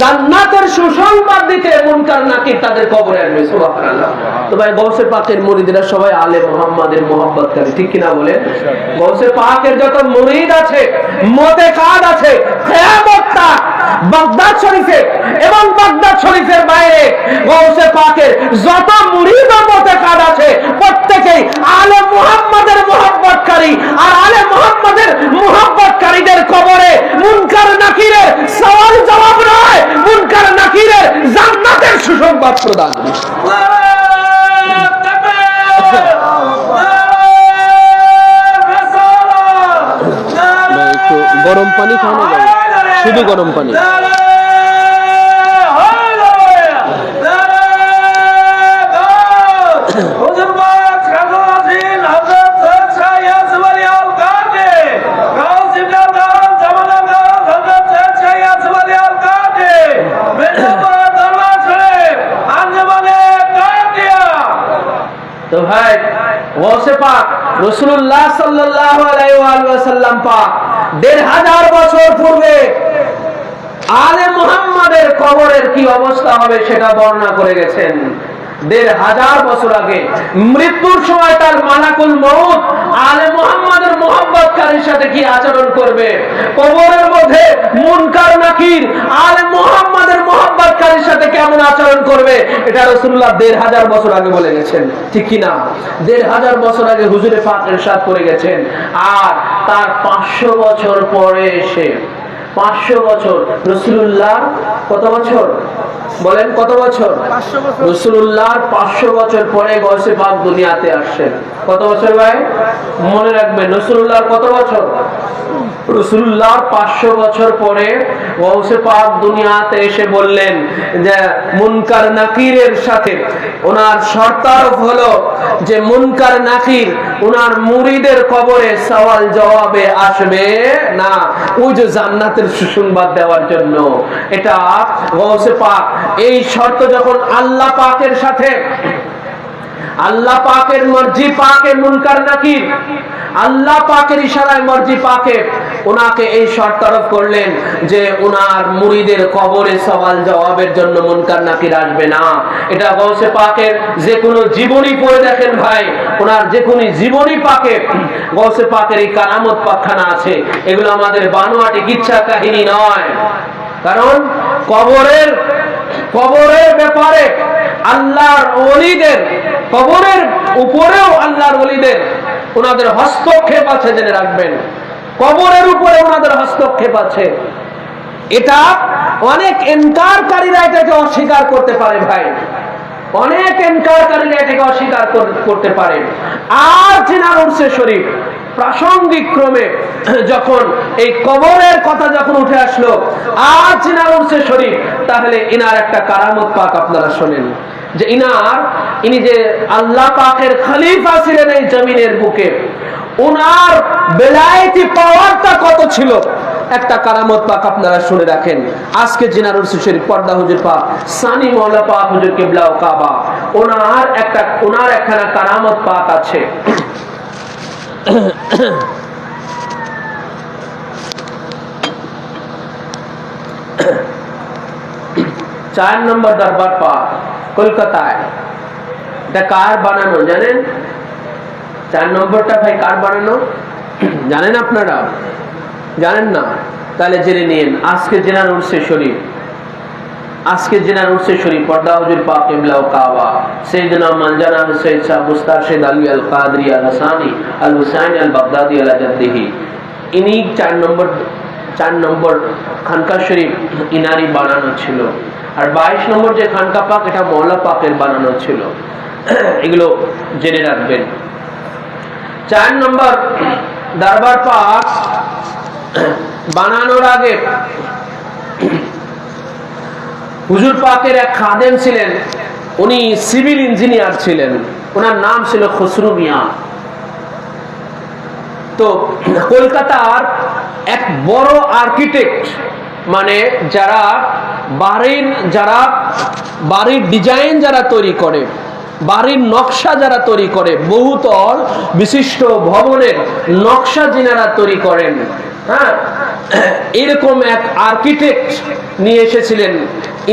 জান্নাতের সুসংবাদ দিতে মুনকার নাকির তাদের কবরে আসবে। সুবহানাল্লাহ। তো ভাই গৌসে পাকের মুরিদরা সবাই আলে মুহাম্মাদের মুহাব্বতকারী, ঠিক কিনা বলেন? গৌসে পাকের যত মুরিদ আছে, মুতেকাদ আছে, কিয়ামত তক বাগদাদ শরীফে এবং বাগদাদ শরীফের বাইরে গৌসে পাকের যত মুরিদ ও মুতেকাদ আছে প্রত্যেকই আলে মুহাম্মাদের মুহাব্বতকারী। আর আলে মুহাম্মাদের মুহাব্বতকারীদের কবরে মুনকার নাকিরের সওয়াল জবাব নয়, মুনকার নাকিরের জান্নাতের সুসংবাদ প্রদান। একটু গরম পানি খাওয়ানো যাবে, শুধু গরম পানি। তো ভাই গৌসে পাক রাসূলুল্লাহ সাল্লাল্লাহু আলাইহি ওয়া সাল্লাম পাক ১৫০০ বছর পূর্বে আলে মুহাম্মাদের কবরের কি অবস্থা হবে সেটা বর্ণনা করে গেছেন। ১৫০০ বছর আগে মৃত্যুর সময় তার মালাকুল মউত আলে মুহাম্মাদের মুহাব্বতকারীর সাথে কি আচরণ করবে, কবরের মধ্যে মুনকার নাকির আলে মুহাম্মাদের মুহাব্বতকারীর সাথে কেমন আচরণ করবে, এটা রাসূলুল্লাহ ১৫০০ বছর আগে বলে গেছেন, ঠিক কি না? ১৫০০ বছর আগে হুজুরে পাক ইরশাদ করে গেছেন। আর তার ৫০০ বছর পরে এসে ৫০০ বছর রাসূলুল্লাহ কত বছর বলেন, কত বছর? রাসূলুল্লাহর ৫০০ বছর পরে গৌসে পাক দুনিয়াতে আসছেন। কত বছর ভাই মনে রাখবেন? রাসূলুল্লাহর কত বছর? রাসূলুল্লাহর ৫০০ বছর পরে গৌসে পাক দুনিয়াতে এসে বললেন যে মুনকার নাকিরের সাথে ওনার শর্তারোপ হলো যে মুনকার নাকির ওনার মুরিদের কবরে সওয়াল জবাবে আসবে না, ওই যে জান্নাতের সুসংবাদ দেওয়ার জন্য। এটা গৌসে পাক এই শর্ত যখন আল্লাহ পাকের সাথে, আল্লাহ পাকের মর্জি পাকে মুনকার নাকির আল্লাহ পাকের ইশারায় মর্জি পাকে ওনাকে এই শর্ত আরোপ করলেন যে ওনার মুরিদের কবরে সওয়াল জবাবের জন্য মুনকার নাকির আসবে না। এটা গৌসে পাকের যে কোনো জীবনী পড়ে দেখেন ভাই, ওনার যে কোনো জীবনী পাকে গৌসে পাকের এই কারামত পাকখানা আছে। এগুলো আমাদের বানোয়াটি কিচ্ছা কাহিনী নয়, কারণ কবরের ব্যাপারে আল্লাহর ওলিদের, কবরের উপরেও আল্লাহর ওলিদের ওনাদের হস্তক্ষেপ আছে, জেনে রাখবেন। কবরের উপরে ওনাদের হস্তক্ষেপ আছে। এটা অনেক ইনকারকারীরা এটাকে অস্বীকার করতে পারে ভাই, অনেক ইনকারকারীরা এটাকে অস্বীকার করতে পারে। আর জিনার উরসে শরীফ প্রাসঙ্গিক ক্রমে যখন এই কবরের কথা যখন উঠে আসলো আর জিনার উরসে শরীফ, তাহলে ইনার একটা কারামত পাক আপনারা শোনেন যে ইনি যে আল্লাহ পাকের খলিফা ছিলেন এই জমিনের বুকে, ওনার বেলায়েতি পাওয়ারটা কত ছিল, একটা কারামত পাক আপনারা শুনে রাখেন। আজকে জিনার উরসে শরীফ পর্দা হুজুর পাক সানি মাওলা পাক হুজুর কিবলা ও কাবা, ওনার একখানা কারামত পাক আছে। 4 নম্বর দরবার পাক কলকাতায়। এটা কার বানানো জানেন? 4 নম্বরটা ভাই কার বানানো জানেন আপনারা? জানেন না? তাহলে জেনে নিন। আজকে জিনার উরসে শরীফ পর্দা হুজুর পাক কিবলা ও কাবা সাইয়েদনা মানজানা সৈয়দ শাহ মুস্তারশিদ আলী আল কাদরি আল হাসানি আল হুসাইনি আল বাগদাদি আলা জাদ্দিহি, ইনি 4 নম্বর খানকা শরীফ ইনারি বানানো ছিল। আর 22 নম্বর যে খানকা পাক এটা মওলা পাকের বানানো ছিল। এগুলো জেনে রাখবেন। 4 নম্বর দরবার পাক বানানোর আগে হুজুর পাকের এক খাদেম ছিলেন, উনি সিভিল ইঞ্জিনিয়ার ছিলেন, ওনার নাম ছিল খসরু মিয়া। তো কলকাতার এক বড় আর্কিটেক্ট মানে যারা বাড়ির ডিজাইন যারা তৈরি করে, বাড়ির নকশা যারা তৈরি করে, বহুতল বিশিষ্ট ভবনের নকশা যিনারা তৈরি করেন, হ্যাঁ, এরকম এক আর্কিটেক্ট নিয়ে এসেছিলেন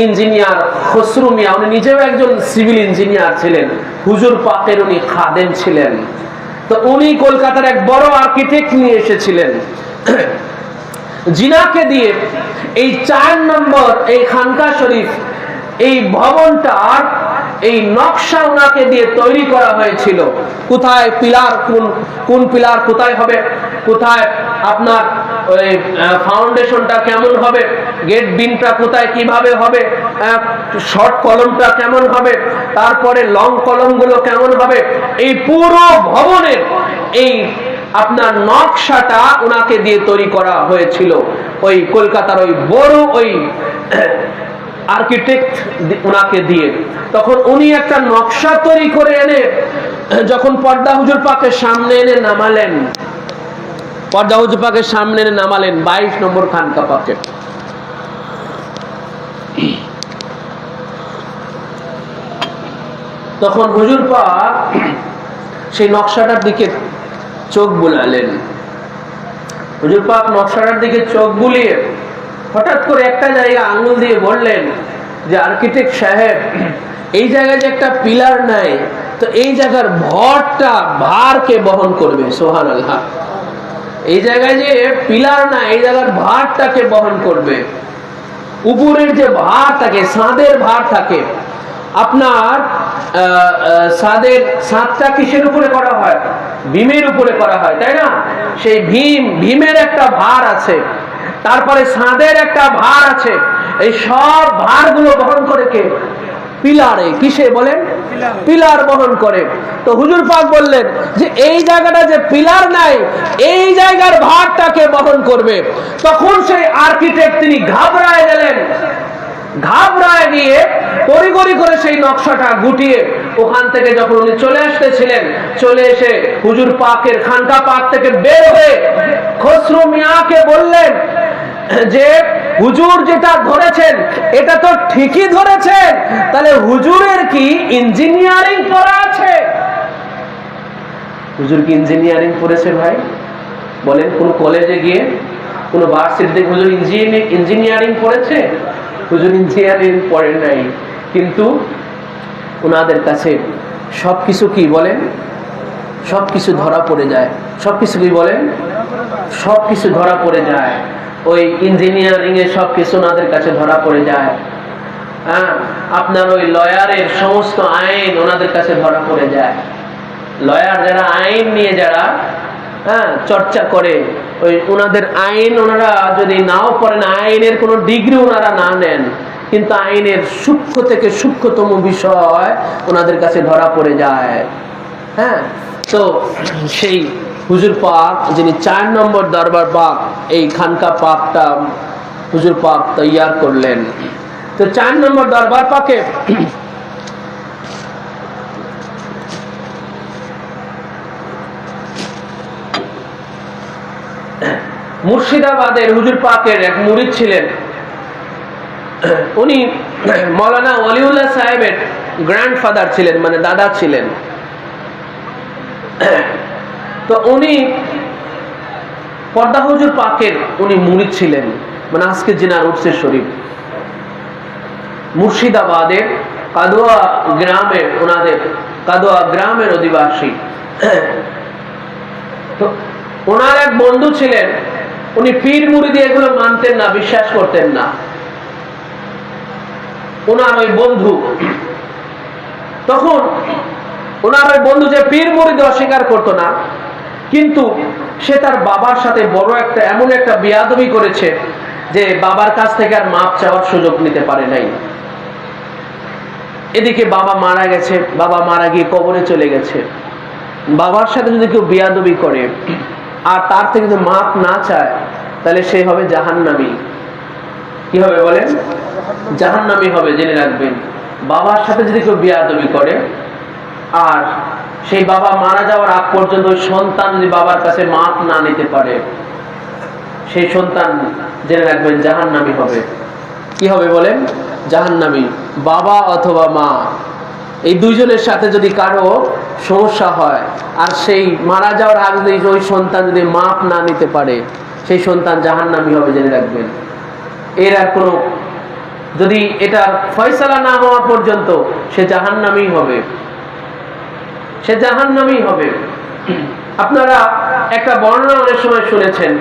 ইঞ্জিনিয়ার খসরু মিয়া। উনি নিজেও একজন সিভিল ইঞ্জিনিয়ার ছিলেন, হুজুর পাকের উনি খাদেম ছিলেন। তো উনি কলকাতার এক বড় আর্কিটেক্ট নিয়ে এসেছিলেন, জিনাকে দিয়ে এই 4 নম্বর এই খানকা শরীফ এই ভবনটার এই নকশা ওনাকে দিয়ে তৈরি করা হয়েছিল। কোথায় পিলার, কোন পিলার কোথায় হবে, কোথায় আপনার ওই ফাউন্ডেশনটা কেমন হবে, গেট বিমটা কোথায় কিভাবে হবে, শর্ট কলমটা কেমন হবে, তারপরে লং কলমগুলো কেমন হবে, এই পুরো ভবনের এই আপনার নকশাটা ওনাকে দিয়ে তৈরি করা হয়েছিল। ওই কলকাতার ওই বড় ওই আর্কিটেক্ট ওনাকে দিয়ে। তখন উনি একটা নকশা তৈরি করে এনে যখন পর্দা হুজুর পাকের সামনে এনে নামালেন, পর্দা হুজুর পাকের সামনে এনে নামালেন 22 নম্বর খানকা পাকে। তখন হুজুর পাক সেই নকশাটার দিকে চোখ বুলালেন। হুজুর পাক নকশাটার দিকে চোখ বুলিয়ে হঠাৎ করে একটা জায়গা আঙ্গুল দিয়ে বললেন যে আর্কিটেক্ট সাহেব, এই জায়গায় যে একটা পিলার নাই, তো এই জায়গার ভারকে বহন করবে? সুবহানাল্লাহ। এই জায়গায় যে পিলার না, এই জায়গার ভারটাকে বহন করবে। উপরের যে ভার থাকে, ছাদের ভার থাকে, আপনার ছাদটা কিসের উপরে করা হয়? ভীমের উপরে করা হয়, তাই না? সেই ভীমের একটা ভার আছে, তারপরে ছাদের একটা ভার আছে। এই সব ভারগুলো বহন করে কে? পিলারে। কিসে বলেন? পিলার বহন করে। তো হুজুর পাক বললেন যে এই জায়গাটা যে পিলার নাই, এই জায়গার ভারটাকে বহন করবে। তখন সেই আর্কিটেক্ট তিনি ঘাবড়ায় গেলেন। ঘাবড়ায় গিয়ে তড়িঘড়ি করে সেই নকশাটা গুটিয়ে ওখান থেকে যখন উনি চলে আসতেছিলেন, চলে এসে হুজুর পাকের খানকা পাক থেকে বের হয়ে খসরু মিয়াকে বললেন যে হুজুর যেটা ধরেছেন এটা তো ঠিকই ধরেছেন, তাহলে হুজুরের কি ইঞ্জিনিয়ারিং পড়া আছে? হুজুর কি ইঞ্জিনিয়ারিং পড়েছে ভাই? বলেন, কোন কলেজে গিয়ে, কোন ভার্সিটিতে হুজুর ইঞ্জিনিয়ারিং পড়েছে? হুজুর ইঞ্জিনিয়ারিং পড়েন নাই, কিন্তু ওনাদের কাছে সবকিছু কি বলেন, সবকিছু ধরা পড়ে যায়। সবকিছু কি বলেন, সবকিছু ধরা পড়ে যায়। ওই ইঞ্জিনিয়ারিং এ সবকিছু ওনাদের কাছে ধরা পড়ে যায়। হ্যাঁ, আপনার ওই লয়ারের সমস্ত আইন ওনাদের কাছে ধরা পড়ে যায়। লয়ার যারা আইন নিয়ে যারা চর্চা করে, ওই ওনাদের আইন ওনারা যদি নাও পড়েন, আইনের কোনো ডিগ্রি ওনারা না নেন, কিন্তু আইনের সূক্ষ্ম থেকে সূক্ষ্মতম বিষয় ওনাদের কাছে ধরা পড়ে যায়। হ্যাঁ, তো সেই হুজুর পাক যিনি 4 নম্বর দরবার পাক, এই খানকা পাকটা হুজুর পাক তৈয়ার করলেন। তো 4 নম্বর দরবার পাকে মুর্শিদাবাদের হুজুর পাকের এক মুরিদ ছিলেন, উনি মৌলানা ওলিউল্লাহ সাহেবের গ্র্যান্ডফাদার ছিলেন, মানে দাদা ছিলেন। তো উনি পর্দা হুজুর পাকের উনি মুরিদ ছিলেন, মানে আজকে জিনার উর্সে শরীফ। মুর্শিদাবাদের কাদোয়া গ্রামের, ওনাদের কাদোয়া গ্রামের অধিবাসী। তো ওনার এক বন্ধু ছিলেন, উনি পীর মুরিদি এগুলো মানতেন না, বিশ্বাস করতেন না। ওনার ওই বন্ধু, তখন ওনার ওই বন্ধু যে পীর মুরিদি অস্বীকার করতো না, কিন্তু সে তার বাবার সাথে বড় একটা এমন একটা বেয়াদবি করেছে যে বাবার কাছ থেকে আর মাপ চাওয়ার সুযোগ নিতে পারে নাই। এদিকে বাবা মারা গেছে, বাবা মারা গিয়ে কবরে চলে গেছে। বাবার সাথে যদি কেউ বেয়াদবি করে আর তার থেকে যদি মাপ না চায়, তাহলে সে হবে জাহান্নামী। কি হবে বলেন? জাহান্নামী হবে, জেনে রাখবেন। বাবার সাথে যদি কেউ বেয়াদবি করে আর সেই বাবা মারা যাওয়ার আগ পর্যন্ত ওই সন্তান যদি বাবার কাছে মাপ না নিতে পারে, সেই সন্তান জেনে রাখবেন জাহান্নামী হবে। কি হবে বলেন? জাহান্নামী। বাবা অথবা মা, এই দুইজনের সাথে যদি কারো সমস্যা হয় আর সেই মারা যাওয়ার আগে ওই সন্তান যদি মাপ না নিতে পারে, সেই সন্তান জাহান্নামী হবে, জেনে রাখবেন। এর আর কোনো, যদি এটার ফয়সালা না হওয়া পর্যন্ত সে জাহান্নামী হবে, সে জাহান্নামী হবে। আপনারা একটা বর্ণনা অনেক সময় শুনেছেন,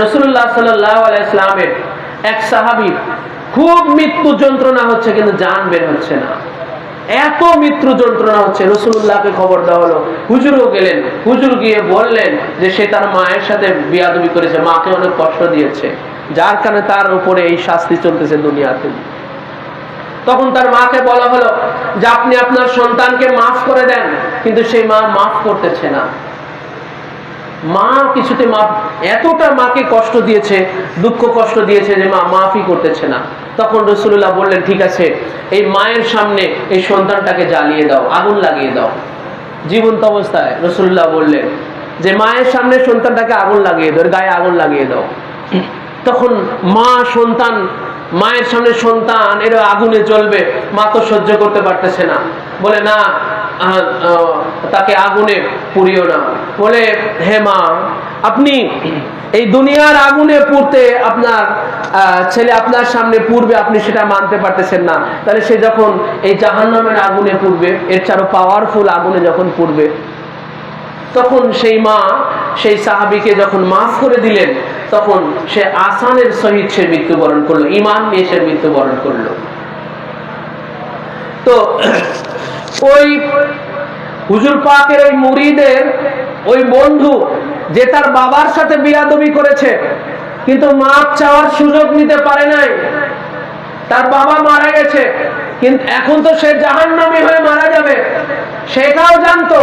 রাসূলুল্লাহ সাল্লাল্লাহু আলাইহি ওয়াসাল্লামের এক সাহাবী খুব মৃত্যু যন্ত্রণা হচ্ছে কিন্তু জান বের হচ্ছে না, এত মৃত্যু যন্ত্রণা হচ্ছে। রাসূলুল্লাহকে খবর দেওয়া হলো, হুজুরও গেলেন, হুজুর গিয়ে বললেন যে সে তার মায়ের সাথে বেয়াদবি করেছে, মাকে অনেক কষ্ট দিয়েছে, যার কারণে তার উপরে এই শাস্তি চলতেছে দুনিয়াতে। তখন তার মাকে বলা হলো যে আপনি আপনার সন্তানকে মাফ করে দেন, কিন্তু সেই মা মাফ করতেছে না। মা কিছুতে মাফ, এতটা মাকে কষ্ট দিয়েছে, দুঃখ কষ্ট দিয়েছে যে মা মাফই করতেছে না। তখন রাসূলুল্লাহ বললেন ঠিক আছে, এই মায়ের সামনে এই সন্তানটাকে জ্বালিয়ে দাও, আগুন লাগিয়ে দাও। জীবন্ত অবস্থায় রাসূলুল্লাহ বললেন যে মায়ের সামনে সন্তানটাকে আগুন লাগিয়ে দাও, গায়ে আগুন লাগিয়ে দাও। তখন মা সন্তান, মায়ের সামনে সন্তান এর আগুনে জ্বলবে, মা তো সহ্য করতে পারতেছে না, বলে না তাকে আগুনে পুড়িও না। বলে হে মা, আপনি এই দুনিয়ার আগুনে পুড়তে আপনার ছেলে আপনার সামনে পুড়বে, আপনি সেটা মানতে পারতেছেন না, তাহলে সে যখন এই জাহান্নামের আগুনে পুড়বে, এর চারো পাওয়ারফুল আগুনে যখন পুড়বে, তখন সেই মা সেই সাহাবীকে যখন মাফ করে দিলেন, তখন সে আসানের সহিত সে মৃত্যুবরণ করলো, ঈমান নিয়ে সে মৃত্যুবরণ করলো। তো ওই হুজুর পাকের ওই মুরিদের ওই বন্ধু যে তার বাবার সাথে বিয়াদবি করেছে কিন্তু মাপ চাওয়ার সুযোগ নিতে পারে নাই, তার বাবা মারা গেছে, কিন্তু এখন তো সে জাহান্নামী হয়ে মারা যাবে, সেটাও জানতো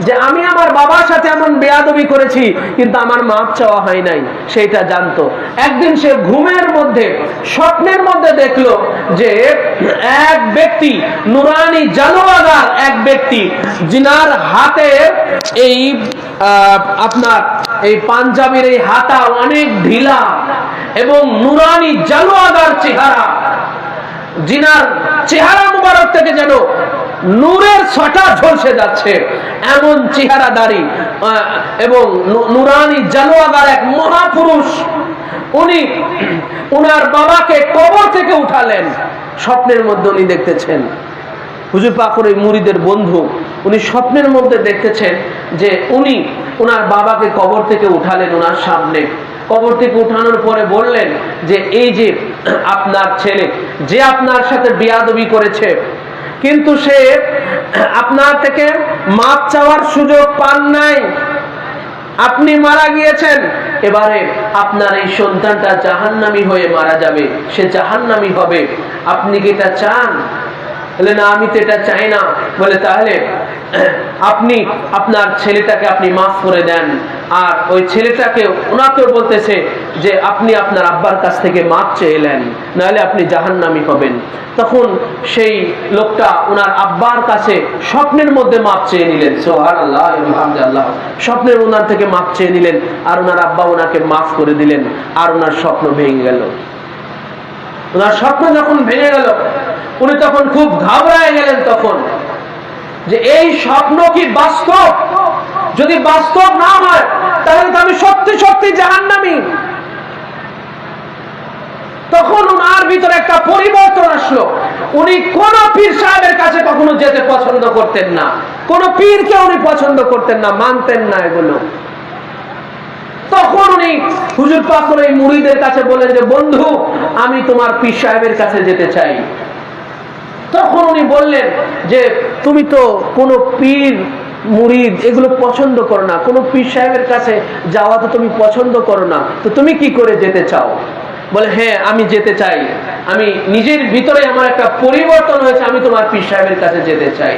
যে আমি আমার বাবার সাথে এমন বেয়াদবি করেছি কিন্তু আমার মাপ চাওয়া হয় নাই, সেটা জানতো। একদিন সে ঘুমের মধ্যে, স্বপ্নের মধ্যে দেখলো যে এক ব্যক্তি, নুরানি জানোয়ার এক ব্যক্তি, যিনার হাতে এই আপনার এই পাঞ্জাবির এই হাতা অনেক ঢিলা এবং নুরানি জানোয়ার চেহারা, যিনার চেহারা মুবারক থেকে যেন নূরের ছটা ঝলসে যাচ্ছে, এমন চেহারাদারি এবং নুরানি জানোয়ার এক মহাপুরুষ, উনি উনার বাবাকে কবর থেকে উঠালেন। স্বপ্নের মধ্যে উনি দেখতেছেন, হুজুর পাকের ওই মুরিদের বন্ধু, উনি স্বপ্নের মধ্যে দেখতেছেন যে উনি উনার বাবাকে কবর থেকে উঠালেন ওনার সামনে। কবর থেকে উঠানোর পরে বললেন যে এই যে আপনার ছেলে যে আপনার সাথে বিয়াদবি করেছে, কিন্তু সে আপনার থেকে মাপ চাওয়ার সুযোগ পান নাই, আপনি মারা গিয়েছেন, এবারে আপনার এই সন্তানটা জাহান্নামী হয়ে মারা যাবে, সে জাহান্নামী হবে, আপনি কি এটা চান? বলে না, আমি তো এটা চাই না। বলে তাহলে আপনি আপনার ছেলেটাকে আপনি মাফ করে দেন। আর ওই ছেলেটাকে ওনাকেও বলতেছে যে আপনি আপনার আব্বার কাছ থেকে মাফ চেয়েলেন, নাহলে আপনি জাহান্নামী হবেন। তখন সেই লোকটা ওনার আব্বার কাছে স্বপ্নের মধ্যে মাফ চেয়ে নিলেন, সুবহানাল্লাহ আলহামদুলিল্লাহ, স্বপ্নের ওনার থেকে মাফ চেয়ে নিলেন, আর ওনার আব্বা ওনাকে মাফ করে দিলেন, আর ওনার স্বপ্ন ভেঙে গেল। ওনার স্বপ্ন যখন ভেঙে গেল, উনি তখন খুব ঘাবড়ায় গেলেন, তখন যে এই স্বপ্ন কি বাস্তব? যদি বাস্তব না হয় তাহলে তো আমি সত্যি সত্যি জাহান্নামী। তখন ওনার ভিতরে একটা পরিবর্তন আসলো। উনি কোন পীর সাহেবের কাছে কখনো যেতে পছন্দ করতেন না, কোন পীরকে উনি পছন্দ করতেন না, মানতেন না এগুলো। তখন উনি হুজুর পাকের এই মুরিদের কাছে বলেন যে বন্ধু, আমি তোমার পীর সাহেবের কাছে যেতে চাই। তখন উনি বললেন যে তুমি তো কোনো পীর মুরিদ এগুলো পছন্দ করো না, কোনো পীর সাহেবের কাছে যাওয়া তো তুমি পছন্দ করো না, তো তুমি কি করে যেতে চাও? বলে হ্যাঁ, আমি যেতে চাই, আমি নিজের ভিতরে আমার একটা পরিবর্তন হয়েছে, আমি তোমার পীর সাহেবের কাছে যেতে চাই।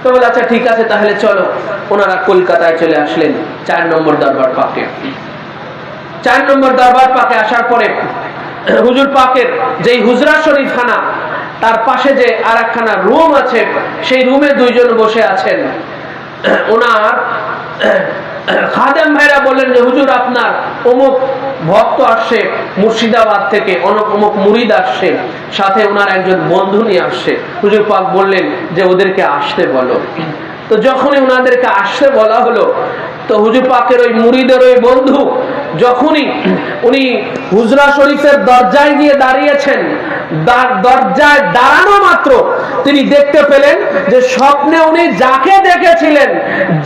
তো বলে আচ্ছা ঠিক আছে, তাহলে চলো। ওনারা কলকাতায় চলে আসলেন 4 নম্বর দরবার পাকে। 4 নম্বর দরবার পাকে আসার পরে হুজুর পাকের যেই হুজরা শরীফখানা, তার পাশে যে আর একখানা রুম আছে, সেই রুমে দুইজন বসে আছেন। ওনার খাদেম ভাইরা বললেন যে হুজুর আপনার অমুক ভক্ত আসছে মুর্শিদাবাদ থেকে, অমুক মুরিদ আসছে, সাথে ওনার একজন বন্ধু নিয়ে আসছে। হুজুর পাক বললেন যে ওদেরকে আসতে বলো। তো যখনই ওনাদেরকে আসতে বলা হলো, তো হুজুর পাকের ওই মুরিদের ওই বন্ধু যখনই উনি হুজরা শরীফের দরজায় গিয়ে দাঁড়িয়েছেন, দরজায় দাঁড়ানো মাত্র তিনি দেখতে পেলেন যে স্বপ্নে উনি যাকে দেখেছিলেন,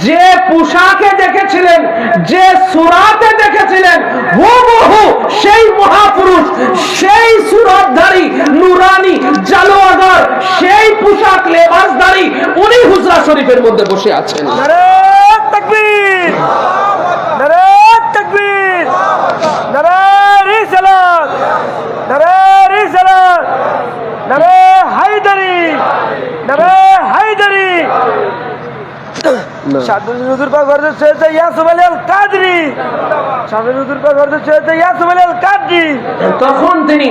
যে পোশাকে দেখেছিলেন, যে সূরাতে দেখেছিলেন, হুবহু সেই মহাপুরুষ, সেই সূরাতধারী, নুরানি, জালোয়াদার, সেই পোশাক লেবাসধারী উনি হুজরা শরীফের মধ্যে বসে আছেন। নারে তাকবীর, নারে তাকবীর, নারে রিসালাত, নারে রিসালাত, নারে হায়দারি, নারে হায়দারি। শাদুল হুজুর পাক হযরত সৈয়দ ইয়াসুফ আলী আল কাদরি, শাদুল হুজুর পাক হযরত সৈয়দ ইয়াসুফ আলী আল কাদরি। তখন তিনি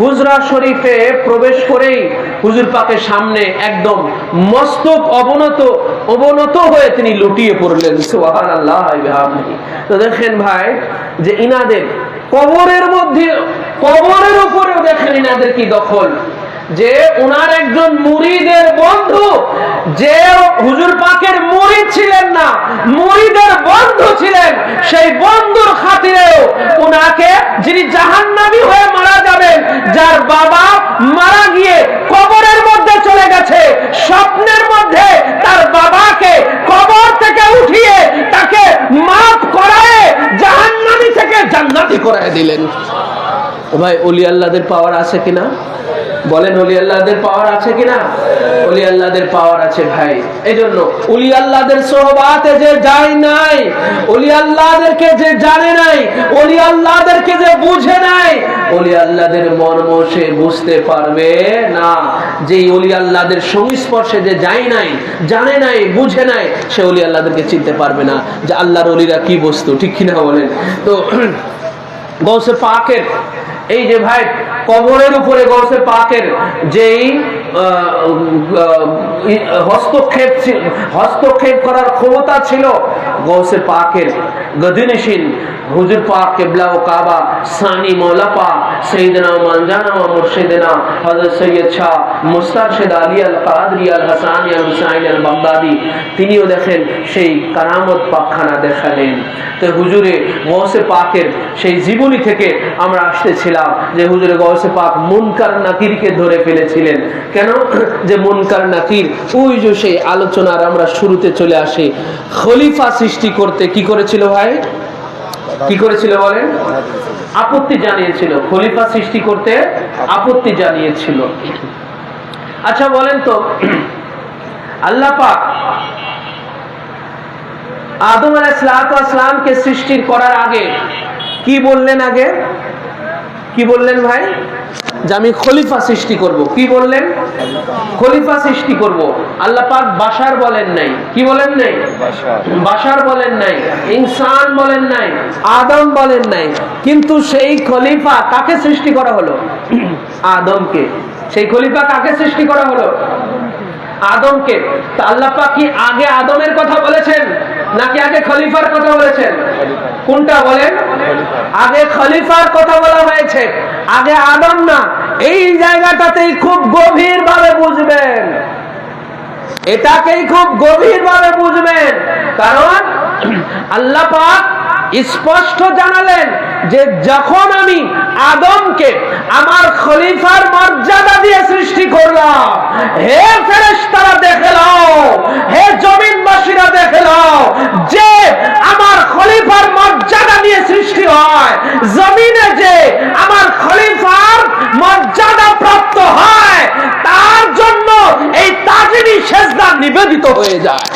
হুজরা শরীফে প্রবেশ করেই হুজুর পাকের সামনে একদম মস্তক অবনত হয়ে তিনি লুটিয়ে পড়লেন। সুবহানাল্লাহ। তো দেখেন ভাই যে ইনাদের কবরের উপরেও দেখেন ইনাদের কি দখল, যে উনার একজন মুরিদের বন্ধু, যে হুজুর পাকের মুরিদ ছিলেন না, মুরিদের বন্ধু ছিলেন, সেই বন্ধুর খাতিরেও উনাকে, যিনি জাহান্নামী হয়ে মারা যাবেন, যার বাবা মারা গিয়ে কবরের মধ্যে চলে গেছে, স্বপ্নের মধ্যে তার বাবাকে কবর থেকে উঠিয়ে তাকে মাফ করায় জাহান্নামী থেকে জান্নাতি করায় দিলেন। ভাই ওলি আল্লাহদের পাওয়ার আছে কিনা বলেন? ওলি আল্লাহদের পাওয়ার আছে কিনা? ওলি আল্লাহদের পাওয়ার আছে ভাই। এই জন্য ওলি আল্লাহদের সোহবাতে যে যায় নাই, ওলি আল্লাহদেরকে যে জানে নাই, ওলি আল্লাহদেরকে যে বুঝে নাই, ওলি আল্লাহদের মর্ম সে বুঝতে পারবে না। যে ওলি আল্লাহদের সংস্পর্শে যে যায় নাই, জানে নাই, বুঝে নাই, সে ওলি আল্লাহদেরকে চিনতে পারবে না যে আল্লাহর ওলিরা কি বস্তু। ঠিক কিনা বলেন? তো গৌসে পাকের এই যে ভাই কবরের উপরে গৌসে পাকের যেই হস্তক্ষেপ করার ক্ষমতা ছিল, গৌসে পাকের গদিনশীন হুজুর পাক কিবলা ও কাবা সানি মৌলা পাক সৈয়দনা মানজানা ওয়া মুর্শিদনা হযরত সৈয়দ শাহ মুস্তারশিদ আলী আল কাদরি আল হাসানি আল হুসাইন আল বাগদাদি, তিনিও দেখেন সেই কারামত পাকখানা দেখালেন। তো হুজুরে গৌসে পাকের সেই জীবনী থেকে আমরা আসতেছিলাম যে হুজুরে গৌসে পাক মুনকার নাকিরকে ধরে ফেলেছিলেন। কেন? যে মুনকার নাকির ওই যে সেই আলোচনার আমরা শুরুতে চলে আসি, খলিফা সৃষ্টি করতে কি করেছিল ভাই? কি করেছিল বলেন? আপত্তি জানিয়েছিল। খলিফা সৃষ্টি করতে আপত্তি জানিয়েছিল। আচ্ছা বলেন তো, আল্লাহ পাক আদম আলাইহিসসালামকে সৃষ্টির করার আগে কি বললেন? আগে কি বললেন ভাই? যে আমি খলিফা সৃষ্টি করব। কি বললেন? খলিফা সৃষ্টি করব। আল্লাহ পাক বাশার বলেন নাই। কি বলেন নাই? বাশার বলেন নাই, ইনসান বলেন নাই, আদম বলেন নাই। কিন্তু সেই খলিফা কাকে সৃষ্টি করা হলো? আদমকে। সেই খলিফা কাকে সৃষ্টি করা হলো? আদমকে। তো আল্লাহ পাক কি আগে আদমের কথা বলেছেন নাকি আগে খলিফার কথা বলেছেন? কোনটা বলেন? আগে খলিফার কথা বলা হয়েছে, আগে আদম না। এই জায়গাটাতেই খুব গভীর ভাবে বুঝবেন, এটাকেই খুব গভীর ভাবে বুঝবেন। কারণ আল্লাহ পাক স্পষ্ট জানালেন যে যখন আমি আদমকে আমার খলিফার মর্যাদা দিয়ে সৃষ্টি করলাম, হে ফেরেশতারা দেখে নাও, হে জমিনবাসীরা দেখে নাও, যে আমার খলিফার মর্যাদা নিয়ে সৃষ্টি হয়, জমিনে যে আমার খলিফার মর্যাদা প্রাপ্ত হয়, তার জন্য এই তাজিমি সেজদা নিবেদিত হয়ে যায়।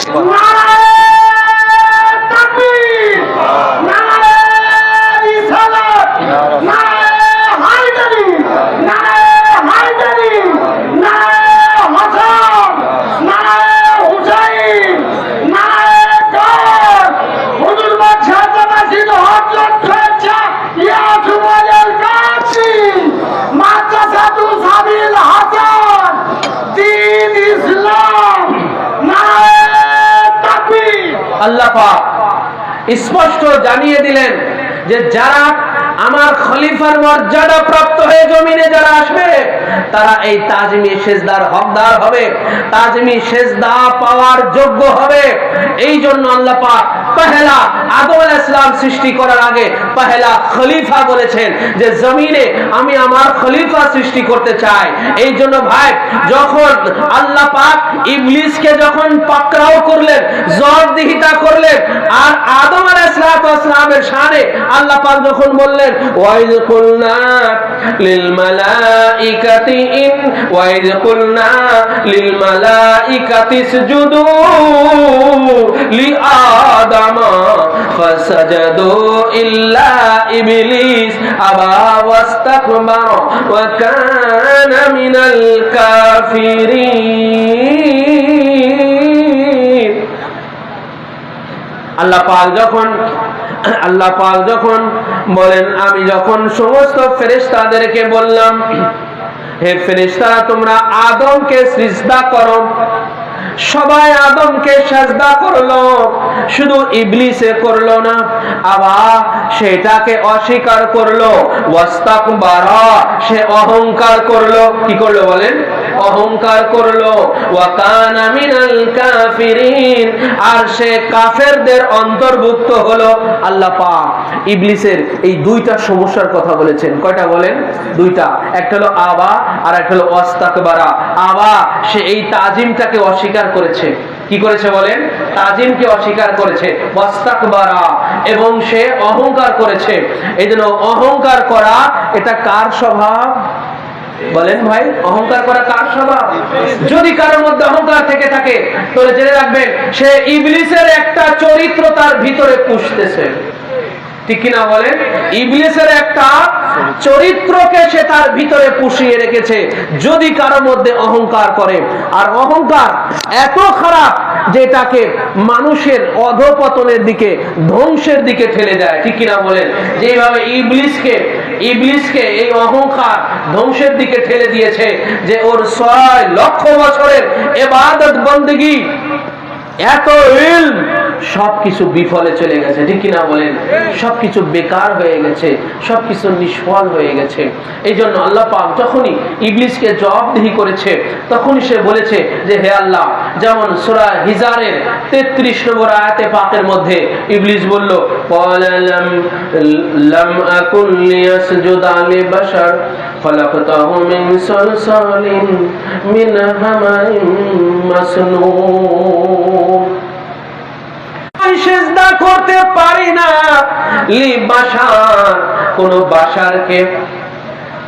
আল্লাহ পাক স্পষ্ট জানিয়ে দিলেন যে যারা আমার খলিফার মর্যাদা প্রাপ্ত হয়ে জমিনে যারা আসবে তারা এই তাজমি সেজদার হকদার হবে, তাজমি সেজদা পাওয়ার যোগ্য হবে। এই জন্য আল্লাহ পাক পহেলা আদম আলাইহিস সালাম সৃষ্টি করার আগে পহেলা খলিফা বলেছেন যে জমিনে আমি আমার খলিফা সৃষ্টি করতে চাই। এই জন্য ভাই যখন আল্লাহ পাক ইবলিসকে যখন পাকড়াও করলেন, জবাবদিহিতা করলেন, আর আদম আলাইহিস সালামের শানে আল্লাহ পাক যখন বললেন ওয়াইজ কুলনা লিল মালাইকাতি ওয়াইজ কুলনা লিল মালাইকাতি ইসজুদু লি আদম ফাসাজাদু ইল্লা ইবলিস আবা ওয়াস্তাকবারা ওয়া কানা মিনাল কাফিরিন। আল্লাহ পাক যখন বলেন আমি যখন সমস্ত ফেরেশতাদেরকে বললাম হে ফেরেশতারা তোমরা আদমকে সিজদা করো, সবাই আদমকে সাজদা করলো, শুধু ইবলিসে করলো না, আবার সেটাকে অস্বীকার করলো, ওয়াস্তাকবারা সে অহংকার করলো। কি করলো বলেন? অহংকার করলো। ওয়া কানা মিনাল কাফিরিন আর সে কাফেরদের অন্তর্ভুক্ত হলো। আল্লাহ পাক ইবলিসের এই দুইটা সমস্যার কথা বলেছেন। কয়টা বলেন? দুইটা। একটা হলো আবা আর একটা হলো ওয়াস্তাকবারা। আবা সে এই তাজিমটাকে অস্বীকার করেছে। কি করেছে বলেন? তাজিমকে অস্বীকার করেছে। ওয়াস্তাকবারা এবং সে অহংকার করেছে। এই জন্য অহংকার করা এটা কার স্বভাব বলেন ভাই? অহংকার করা কার স্বভাব? যদি কারোর মধ্যে অহংকার থেকে থাকে তাহলে জেনে রাখবেন সে ইবলিসের একটা চরিত্র তার ভিতরে পুষতেছে। ঠিক কিনা বলেন? ইবলিসের একটা চরিত্রকে সে তার ভিতরে পুষিয়ে রেখেছে যদি কারোর মধ্যে অহংকার করে। আর অহংকার এত খারাপ যেটাকে মানুষের অধপতনের দিকে, ধ্বংসের দিকে ঠেলে দেয়। ঠিক কিনা বলেন? যেভাবে ইবলিসকে এই অহংকার ধ্বংসের দিকে ঠেলে দিয়েছে যে ওর 6 লক্ষ বছরের ইবাদত বندگی এত ইলম সবকিছু বিফলে চলে গেছে। ঠিক কিনা বলেন? সবকিছু বেকার হয়ে গেছে, সবকিছু নিষ্ফল হয়ে গেছে। এই জন্য আল্লাহ পাক যখনই ইবলিসকে জবাবদিহি করেছে তখনই সে বলেছে যে হে আল্লাহ, যেমন সূরা হিজরের 33 নম্বর আয়াতে পাকের মধ্যে ইবলিস বলল লাম আকুন লিয়াসজুদা লিবাশার খলাকতাহু মিন সালসালিন মিন হামাইন মাসনুন। সেজদা করতে পারি না লিবাশার, কোন বাশারকে,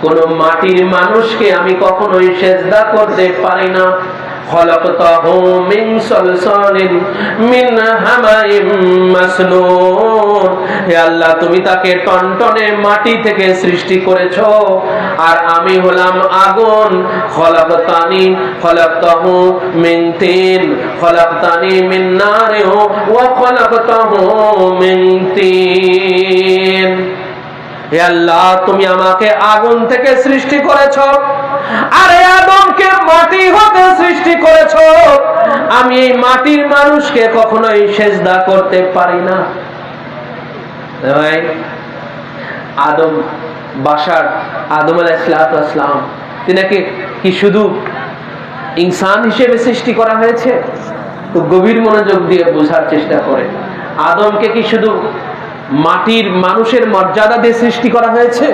কোন মাটির মানুষকে আমি কখনোই সেজদা করতে পারি না। খলাকতাহু মিন সালসালিন মিন হামাইম মাসনুন। হে আল্লাহ, তুমি তাকে টনটনে মাটি থেকে সৃষ্টি করেছো আর আমি হলাম আগুন। খলাকতাহু মিন তিন খলাকতানি মিন নারিন ওয়া খলাকতাহু মিন তিন। হে আল্লাহ, তুমি আমাকে আগুন থেকে সৃষ্টি করেছো আর আদমকে মাটি হতে সৃষ্টি করেছো। আমি এই মাটির মানুষকে কখনোই সেজদা করতে পারি না। ভাই আদম আলাইহিস সালাম তিনাকে কি শুধু ইনসান হিসেবে সৃষ্টি করা হয়েছে? তো গভীর মনোযোগ দিয়ে বোঝার চেষ্টা করে। আদমকে কি শুধু মাটির মানুষের মর্যাদা দিয়ে সৃষ্টি করা হয়েছে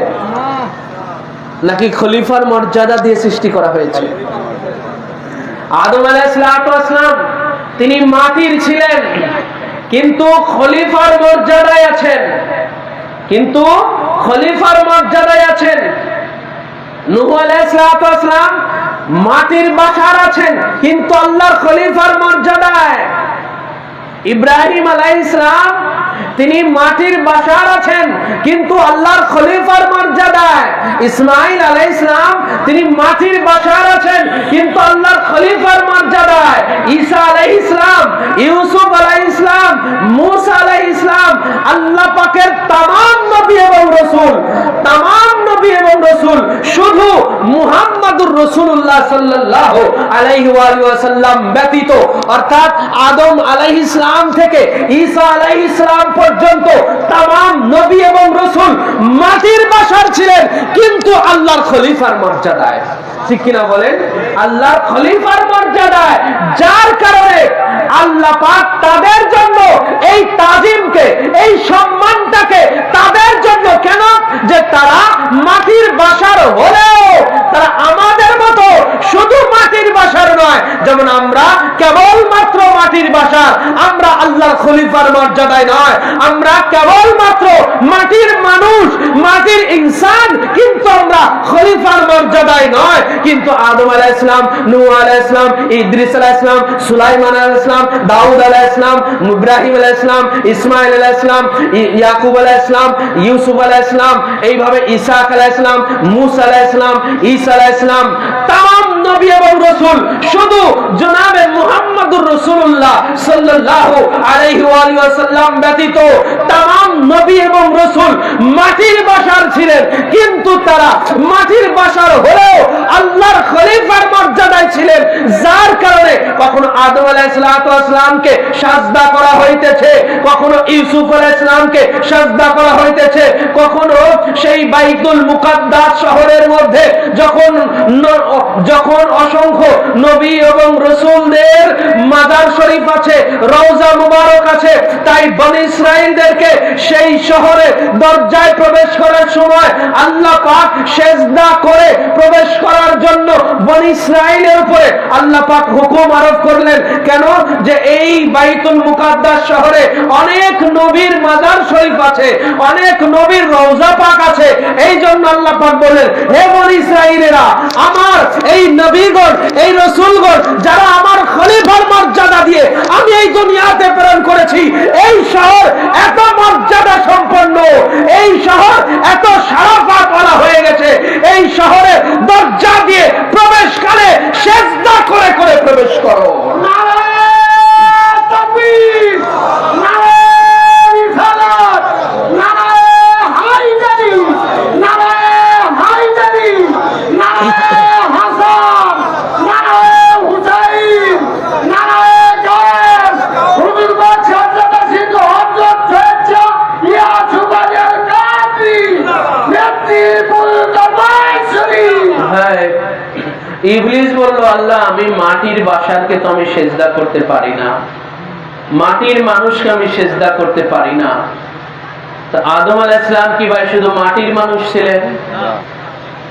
নাকি খলিফার মর্যাদা দিয়ে সৃষ্টি করা হয়েছে? আদম আলাইহিস সালাম তিনি মাটির ছিলেন কিন্তু খলিফার মর্যাদায় আছেন। নূহ আলাইহিস সালাম মাটির বাশার আছেন কিন্তু আল্লাহর খলিফার মর্যাদায়। ইব্রাহিম আলাইহিস সালাম তিনি মাটির বাশার আছেন কিন্তু আল্লাহর খলিফার মর্যাদায়। ইসমাঈল আলাইহিস সালাম তিনি মাটির বাশার আছেন কিন্তু আল্লাহর খলিফার মর্যাদায়। ঈসা আলাইহিস সালাম, ইউসুফ আলাইহিস সালাম, মূসা আলাইহিস সালাম, আল্লাহ পাকের तमाम নবী এবং রাসূল, तमाम নবী নবী এবং রাসূল শুধু মুহাম্মাদুর রাসূলুল্লাহ সাল্লাল্লাহু আলাইহি ওয়াসাল্লাম ব্যতীত, অর্থাৎ আদম আলাইহিস সালাম থেকে ঈসা আলাইহিস সালাম পর্যন্ত तमाम নবী এবং রাসূল মাটির বাশার ছিলেন, কিন্তু আল্লাহর খলিফার মর্যাদায়। ঠিক কিনা বলেন? আল্লাহর খলিফার মর্যাদায়, যার কারণে আল্লাহ পাক তাদের জন্য এই তাজিমকে, এই সম্মানটাকে তাদের জন্য, কেন যে তারা মাটির বাশার হলেও তারা আমাদের মতো শুধু মাটির বাশার নয়, যেমন আমরা কেবলমাত্র মাটির বাশার, আমরা আল্লাহর খলিফার মর্যাদায় নয়, আমরা কেবলমাত্র মাটির মানুষ, মাটির ইনসান, কিন্তু আমরা খলিফার মর্যাদায় নয়। কিন্তু আদম আলাইহিস সালাম, নূহ আলাইহিস সালাম, ইদ্রিস আলাইহিস সালাম, সুলাইমান আলাইহিস সালাম, দাউদ আলাইহিস সালাম, ইব্রাহিম আলাইহিস সালাম, ইসমাঈল আলাইহিস সালাম, ইয়াকুব আলাইহিস সালাম, ইউসুফ আলাইহিস সালাম, এইভাবে ইসহাক আলাইহিস সালাম, মূসা আলাইহিস সালাম, ঈসা আলাইহিস সালাম, तमाम নবী এবং রাসূল শুধু জনাবে মুহাম্মদুর রাসূলুল্লাহ সাল্লাল্লাহু আলাইহি ওয়াসাল্লাম ব্যতীত तमाम নবী এবং রাসূল মাটির বাশার ছিলেন, কিন্তু তারা মাটির বাশার হলেও আল্লাহর খলিফার মর্যাদায় ছিলেন, যার কারণে কখনো আদম আলাইহিস সালামকে সাজদা করা হইতেছে, কখনো ইউসুফ আলাইহিস সালামকে সাজদা করা হইতেছে, কখনো সেই বাইতুল মুকাদ্দাস শহরের মধ্যে যখন অসংখ্য নবী এবং রাসূলদের মাজার শরীফ আছে, রওজা মুবারক আছে, তাই বনী ইসরাঈলদেরকে সেই শহরে দরজায় প্রবেশ করার সময় আল্লাহ পাক সিজদা করে প্রবেশ করার জন্য বনী ইসরাঈলের উপরে আল্লাহ পাক হুকুম আরোপ করলেন। কেন? যে এই বাইতুল মুকাদ্দাস শহরে অনেক নবীর মাজার শরীফ আছে, অনেক নবীর রওজা পাক আছে, এই জন্য আল্লাহ পাক বলেন, হে বনী ইসরাঈলেরা, আমার এই নবীগণ, এই রাসূলগণ যারা আমার খলিফার মর্যাদা দিয়ে আমি এই দুনিয়াতে প্রেরণ করেছি, এই শহর এত মর্যাদা সম্পন্ন, এই শহর এত শারাফাত ওয়ালা হয়ে গেছে, এই শহরে দরজা দিয়ে প্রবেশকালে সিজদা করে করে প্রবেশ করো। ইবলিস বলল, আল্লাহ আমি মাটির বাশারকে তো আমি সিজদা করতে পারি না, মাটির মানুষকে আমি সিজদা করতে পারি না। তো আদম আলাইহিস সালাম কি ভাই শুধু মাটির মানুষ ছিলেন?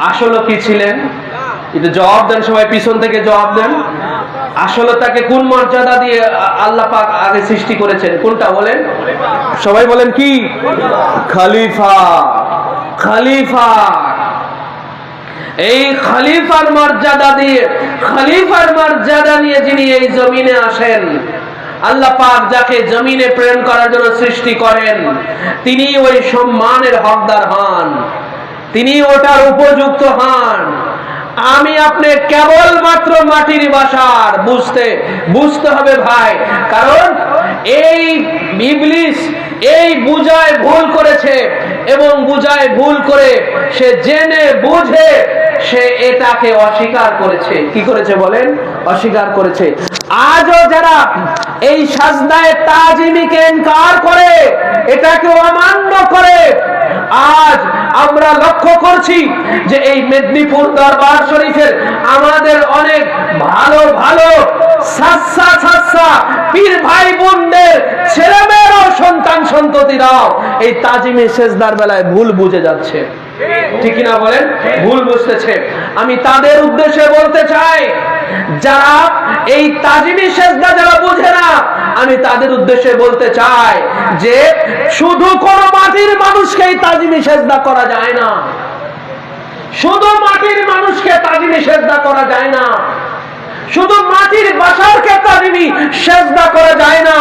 আসলে কি ছিলেন? এটা জবাব দেন, সবাই পিছন থেকে জবাব দেন। আসলে তাকে কোন মর্যাদা দিয়ে আল্লাহ পাক আগে সৃষ্টি করেছেন? কোনটা বলেন? সবাই বলেন কি? খলিফা। খলিফা, এই খলিফার মর্যাদা দিয়ে, খলিফার মর্যাদা নিয়ে যিনি এই জমিনে আসেন, আল্লাহ পাক যাকে জমিনে প্রেরণ করার জন্য সৃষ্টি করেন, তিনি ওই সম্মানের হকদার হন, তিনি ওটার উপযুক্ত হন। আমি আপনি কেবলমাত্র মাটির বাশার, বুঝতে হবে ভাই। কারণ এই ইবলিস এই বুঝায় ভুল করেছে, এবং বুঝায় ভুল করে সে জেনে বুঝে সে এটাকে অস্বীকার করেছে। কি করেছে বলেন? অস্বীকার করেছে। আজও যারা এই সাজদায়ে তাজিমিকে ইনকার করে, এটাকে অমান্য করে, আজ আমরা লক্ষ্য করছি যে এই মেদিনীপুর দরবার শরীফের আমাদের অনেক ভালো ভালো সাচ্চা পীর ভাই বোনদের ছেলেমেয়েরাও, সন্তান সন্ততিরাও এই তাজিমে সেজদার বেলায় ভুল বুঝে যাচ্ছে। ঠিক কিনা বলেন? ভুল বুঝতেছে। আমি তাদের উদ্দেশ্যে বলতে চাই, যারা এই তাজিমি সেজদা যারা বুঝে না, আমি তাদের উদ্দেশ্যে বলতে চাই যে শুধু কোন মাটির মানুষকে এই তাজিমি সেজদা করা যায় না, শুধু মাটির মানুষকে তাজিমি সেজদা করা যায় না, শুধু মাটির বাশারকে তাজিমি সেজদা করা যায় না।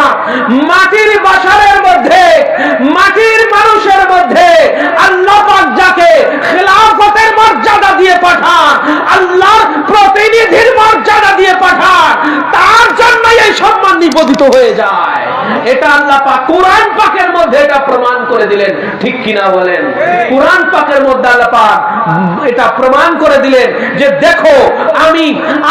মাটির বাশারের মধ্যে, মাটির মানুষের মধ্যে আল্লাহ পাক যাকে খিলাফতের মর্যাদা দিয়ে পাঠান, আল্লাহর প্রতিনিধির মর্যাদা দিয়ে পাঠান, তার জন্য এই সম্মান নিবেদিত হয়ে যায়। এটা আল্লাহ পাক কুরআন পাকের মধ্যে এটা প্রমাণ করে দিলেন, ঠিক কিনা বলেন? কুরআন পাকের মধ্যে আল্লাহ পাক এটা প্রমাণ করে দিলেন যে দেখো আমি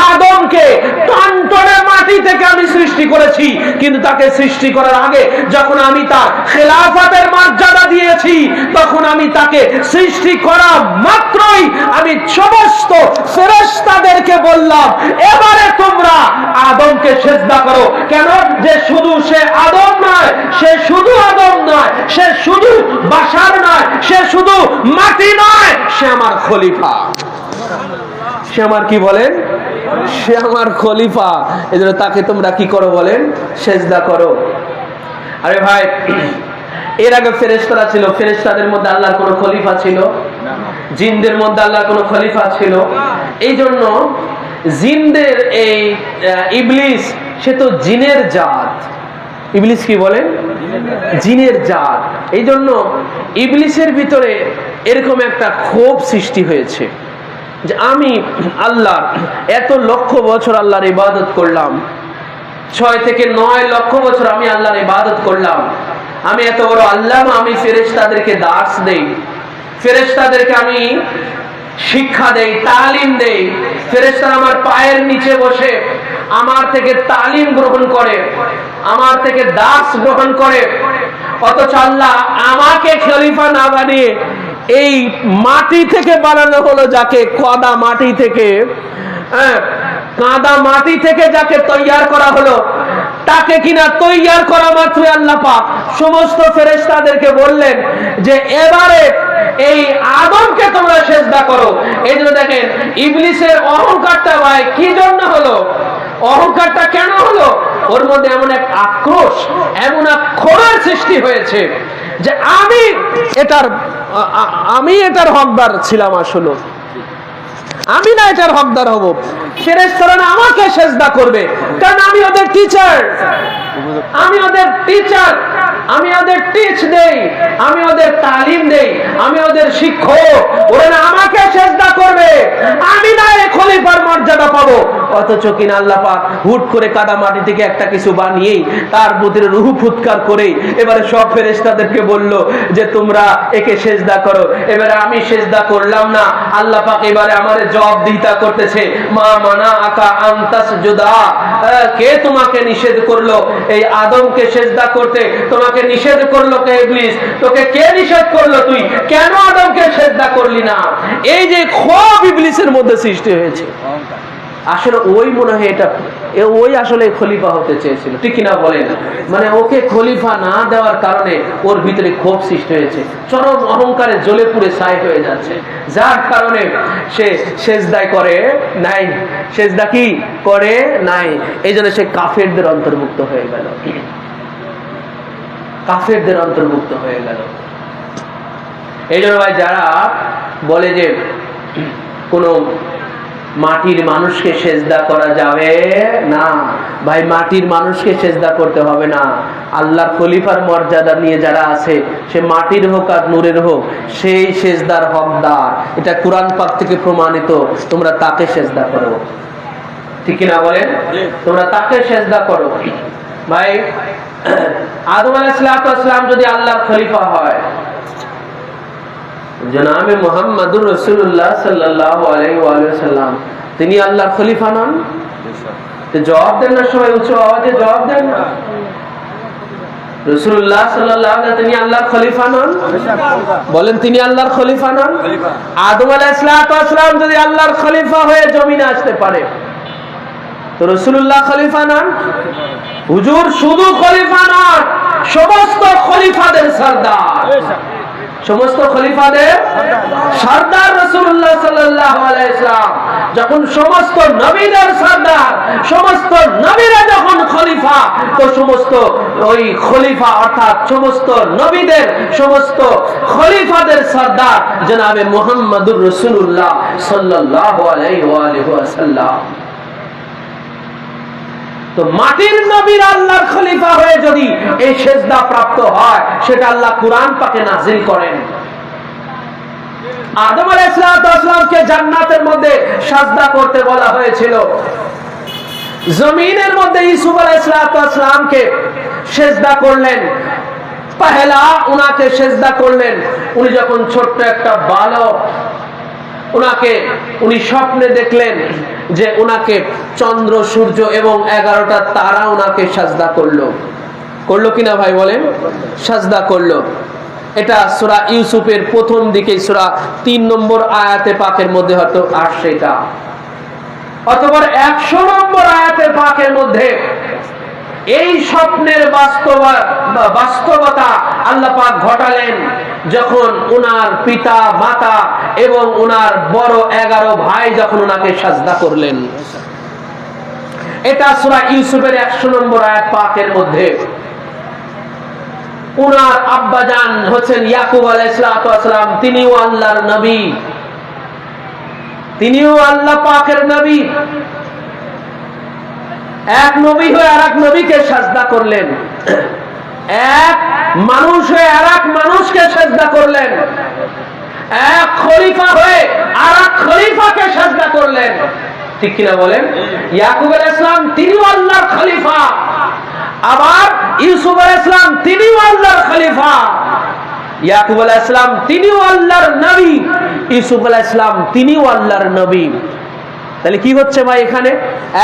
আদমকে টনটনে মাটি থেকে আমি সৃষ্টি করেছি, কিন্তু তাকে সৃষ্টি করার আগে যখন আমি তার খেলাফতের মর্যাদা দিয়েছি, তখন আমি তাকে সৃষ্টি করা মাত্রই আমি সমস্ত ফেরেশতাদেরকে বললাম এবারে তোমরা আদমকে সিজদা করো। কেন? যে শুধু সে আদম নয়, সে শুধু আদম নয়, সে শুধু বাশার নয়, সে শুধু মাটি নয়, সে আমার খলিফা। সে আমার কি বলেন? সে আমার খলিফা। এজন্য তাকে তোমরা কি করো বলেন? সিজদা করো। আরে ভাই, এর আগে ফেরেশতারা ছিল, ফেরেশতাদের মধ্যে আল্লাহর কোন খলিফা ছিল? জিনদের মধ্যে আল্লাহর কোন খলিফা ছিল? এই জন্য জিনদের এই ইবলিস, সে তো জিনের জাত। ইবলিস কি বলেন? জিনের জাত। এই জন্য ইবলিসের ভিতরে এরকম একটা ক্ষোভ সৃষ্টি হয়েছে যে আমি আল্লাহ এত লক্ষ বছর আল্লাহর ইবাদত করলাম, 6 থেকে 9 লক্ষ বছর আমি আল্লাহর ইবাদত করলাম, আমি এত বড় আল্লাহ, আমি ফেরেশতাদেরকে দার্স দেই, ফেরেশতাদেরকে আমি শিক্ষা দেই, তালিম দেই, ফেরেশতারা আমার পায়ের নিচে বসে আমার থেকে তালিম গ্রহণ করে, আমার থেকে দার্স গ্রহণ করে, অথচ আল্লাহ আমাকে খলিফা না বানিয়ে এই মাটি থেকে বানানো হলো, যাকে কাদা মাটি থেকে, কাদা মাটি থেকে যাকে তৈয়ার করা হলো, তাকে কিনা তৈয়ার করা মাত্র আল্লাহ পাক সমস্ত ফেরেশতাদেরকে বললেন যে এবারে এই আদমকে তোমরা সিজদা করো। এই জন্য দেখেন ইবলিসের অহংকারটা ভাই কি জন্য হলো? অহংকারটা কেন হলো? ওর মধ্যে এমন এক আক্রোশ, এমন এক ক্ষোভের সৃষ্টি হয়েছে যে আমি এটার হকদার ছিলাম, আসলে আমি না এটার হকদার হব, ফেরেশতারা না আমাকে সিজদা করবে, কারণ আমি ওদের টিচার, আমি ওদের টিচার, আমি ওদের টিচ দেই, আমি ওদের তালিম দেই, আমি ওদের শিক্ষক, ওরা না আমাকে সিজদা করবে, আমি না এই খলিফার মর্যাদা পাবো। অথচ কিনা আল্লাহ পাক হুট করে কাদা মাটি থেকে একটা কিছু বানিয়েই তার ভিতরে রূহ ফুৎকার করে এবারে সব ফেরেশতাদেরকে বলল যে তোমরা একে সিজদা করো। এবারে আমি সিজদা করলাম না, আল্লাহ পাক এবারে আমারে জবাবদিহিতা করতেছে, মা মানা আকা আনতাসজুদা, কে তোমাকে নিষেধ করলো এই আদমকে সিজদা করতে? তোমাকে নিষেধ করলো কে? ইবলিস। তোকে কে নিষেধ করলো? তুই কেন আদমকে সিজদা করলি না? এই যে ক্ষোভ ইবলিসের মধ্যে সৃষ্টি হয়েছে, আসলে ওই মনে হয় এটা ওই আসলে খলিফা হতে চেয়েছিল, ঠিক কিনা বলেন? মানে ওকে খলিফা না দেওয়ার কারণে ওর ভিতরে ক্ষোভ সৃষ্টি হয়েছে, চরম অহংকারে জ্বলে পুড়ে ছাই হয়ে যাচ্ছে, যার কারণে সে সিজদায় করে নাই। সিজদা কি করে নাই? এই জন্য সে কাফেরদের অন্তর্ভুক্ত হয়ে গেল, কাফেরদের অন্তর্ভুক্ত হয়ে গেল। এই জন্য ভাই যারা বলে যে কোনো মাটির মানুষকে সিজদা করা যাবে না, ভাই মাটির মানুষকে সিজদা করতে হবে না, আল্লাহর খলিফার মর্যাদা নিয়ে যারা আছে, সে মাটির হোক আর নূরের হোক, সেই সিজদার হকদার। এটা কোরআন পাক থেকে প্রমাণিত, তোমরা তাকে সিজদা করো, ঠিক কিনা বলেন? তোমরা তাকে সিজদা করো। ভাই আদম আলাইহিস সালাম যদি আল্লাহর খলিফা হয়, জনাবে মুহাম্মদুর রাসূলুল্লাহ সাল্লাল্লাহু আলাইহি ওয়া সাল্লাম তিনি আল্লাহর খলিফা নন? তো জবাব দেন না, সবাই উচ্চ আওয়াজে জবাব দেন না। রাসূলুল্লাহ সাল্লাল্লাহু আলাইহি তিনি আল্লাহর খলিফা নন? বলেন তিনি আল্লাহর খলিফা নন? আদম আলাইহিস সালাম যদি আল্লাহর খলিফা হয়ে জমিনে আসতে পারে, তো রাসূলুল্লাহ খলিফা নন? হুজুর শুধু খলিফা নন, সমস্ত খলিফাদের সরদার, সমস্ত খলিফাদের সরদার রাসূলুল্লাহ সাল্লাল্লাহু আলাইহি ওয়াসাল্লাম। যখন সমস্ত নবীদের সরদার, সমস্ত নবীরা যখন খলিফা, তো সমস্ত ওই খলিফা অর্থাৎ সমস্ত নবীদের, সমস্ত খলিফাদের সরদার জনাবে মুহাম্মদুর রাসূলুল্লাহ সাল্লাল্লাহু আলাইহি ওয়াসাল্লাম। তো মাটির নবীর আল্লাহর খলিফা হয়ে যদি এই সিজদা প্রাপ্ত হয়, সেটা আল্লাহ কুরআন পাকে নাযিল করেন। আদম আলাইহিস সালামকে জান্নাতের মধ্যে সিজদা করতে বলা হয়েছিল, জমিনের মধ্যে ইউসুফ আলাইহিসসালামকে সেজদা করলেন। পহেলা উনাকে সেজদা করলেন। উনি যখন ছোট্ট একটা বালক, উনি স্বপ্নে দেখলেন যে উনাকে চন্দ্র সূর্য এবং 11টা তারা উনাকে সাজদা করলো কিনা ভাই বলেন? সাজদা করলো। এটা সূরা ইউসুফের প্রথম দিকে সূরা 3 নম্বর আয়াতে পাকের মধ্যে হয়তো আসছে এটা, অথবা 100 নম্বর আয়াতে পাকের মধ্যে এই স্বপ্নের বাস্তবতা আল্লাহ পাক ঘটালেন যখন উনার পিতা মাতা এবং উনার বড় 11 ভাই যখন উনাকে সাজদা করলেন। এটা সূরা ইউসুফের 100 নম্বর আয়াত পাকের মধ্যে। উনার আব্বাজান হচ্ছেন ইয়াকুব আলাইহিস সালাম, তিনিও আল্লাহর নবী, তিনিও আল্লাহ পাকের নবী। এক নবী হয়ে আরেক নবীকে সাজদা করলেন, এক মানুষ হয়ে আরেক মানুষকে সাজদা করলেন, এক খলিফা হয়ে আরেক খলিফাকে সাজদা করলেন। ঠিক কিনা বলেন? ইয়াকুব আলাইহিস সালাম তিনিও আল্লাহর খলিফা, আবার ইউসুফ আলাইহিস সালাম তিনিও আল্লাহর খলিফা। ইয়াকুব আলাইহিস সালাম তিনিও আল্লাহর নবী, ইউসুফ আলাইহিস সালাম তিনিও আল্লাহর নবী। তাহলে কি হচ্ছে ভাই? এখানে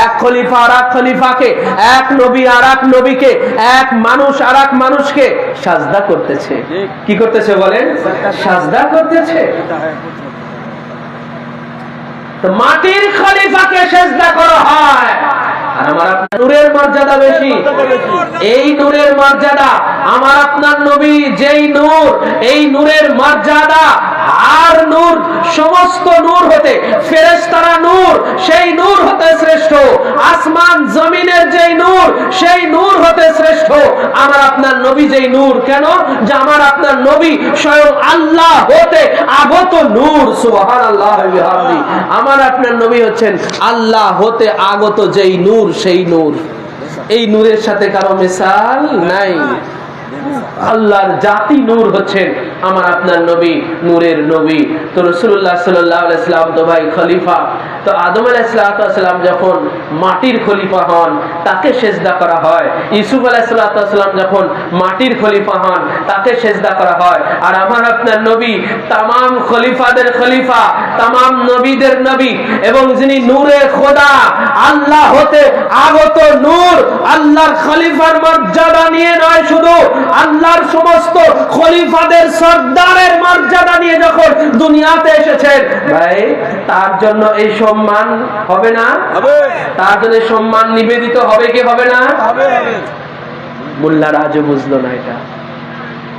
এক খলিফা আর এক খলিফাকে, এক নবী আর এক নবীকে, এক মানুষ আর এক মানুষকে সাজদা করতেছে। কি করতেছে বলেন? সাজদা করতেছে। তো মাটির খলিফাকে সাজদা করা হয়, আর আমার আপনার নূরের মর্যাদা বেশি। এই নূরের মর্যাদা আমার আপনার নবী যেই নূর, এই নূরের মর্যাদা আর নূর, সমস্ত নূর হতে ফেরেশতারা নূর, সেই নূর হতে শ্রেষ্ঠ। আসমান জমিনের যেই নূর, সেই নূর হতে শ্রেষ্ঠ আমার আপনার নবী যেই নূর। কেন? যে আমার আপনার নবী স্বয়ং আল্লাহ হতে আগত নূর। সুবহানাল্লাহ ওয়া বিহামদি। আমার আপনার নবী হচ্ছেন আল্লাহ হতে আগত যেই নূর, সেই নূর। এই নূরের সাথে কারো মিসাল নাই। আল্লাহর জাতি নূর হচ্ছেন আমার আপনার নবী, নূরের নবী। তো রাসূলুল্লাহ সাল্লাল্লাহু আলাইহি ওয়াসাল্লাম তো ভাই খলিফা। তো আদম আলাইহিস সালাম যখন মাটির খলিফা হন, তাকে সেজদা করা হয়। ইউসুফ আলাইহিস সালাম যখন মাটির খলিফা হন, তাকে সেজদা করা হয়। আর আমার আপনার নবী তামাম খলিফাদের খলিফা, তামাম নবীদের নবী, এবং যিনি নূরে খোদা, আল্লাহ হতে আগত নূর, আল্লাহর খলিফার মর্যাদা নিয়ে নয়, শুধু আল্লাহর সমস্ত খলিফাদের সরদারের মর্যাদা নিয়ে যখন দুনিয়াতে এসেছেন, ভাই তার জন্য এই সম্মান হবে না? তার জন্য সম্মান নিবেদিত হবে কি হবে না? মোল্লারা আজও বুঝলো না এটা।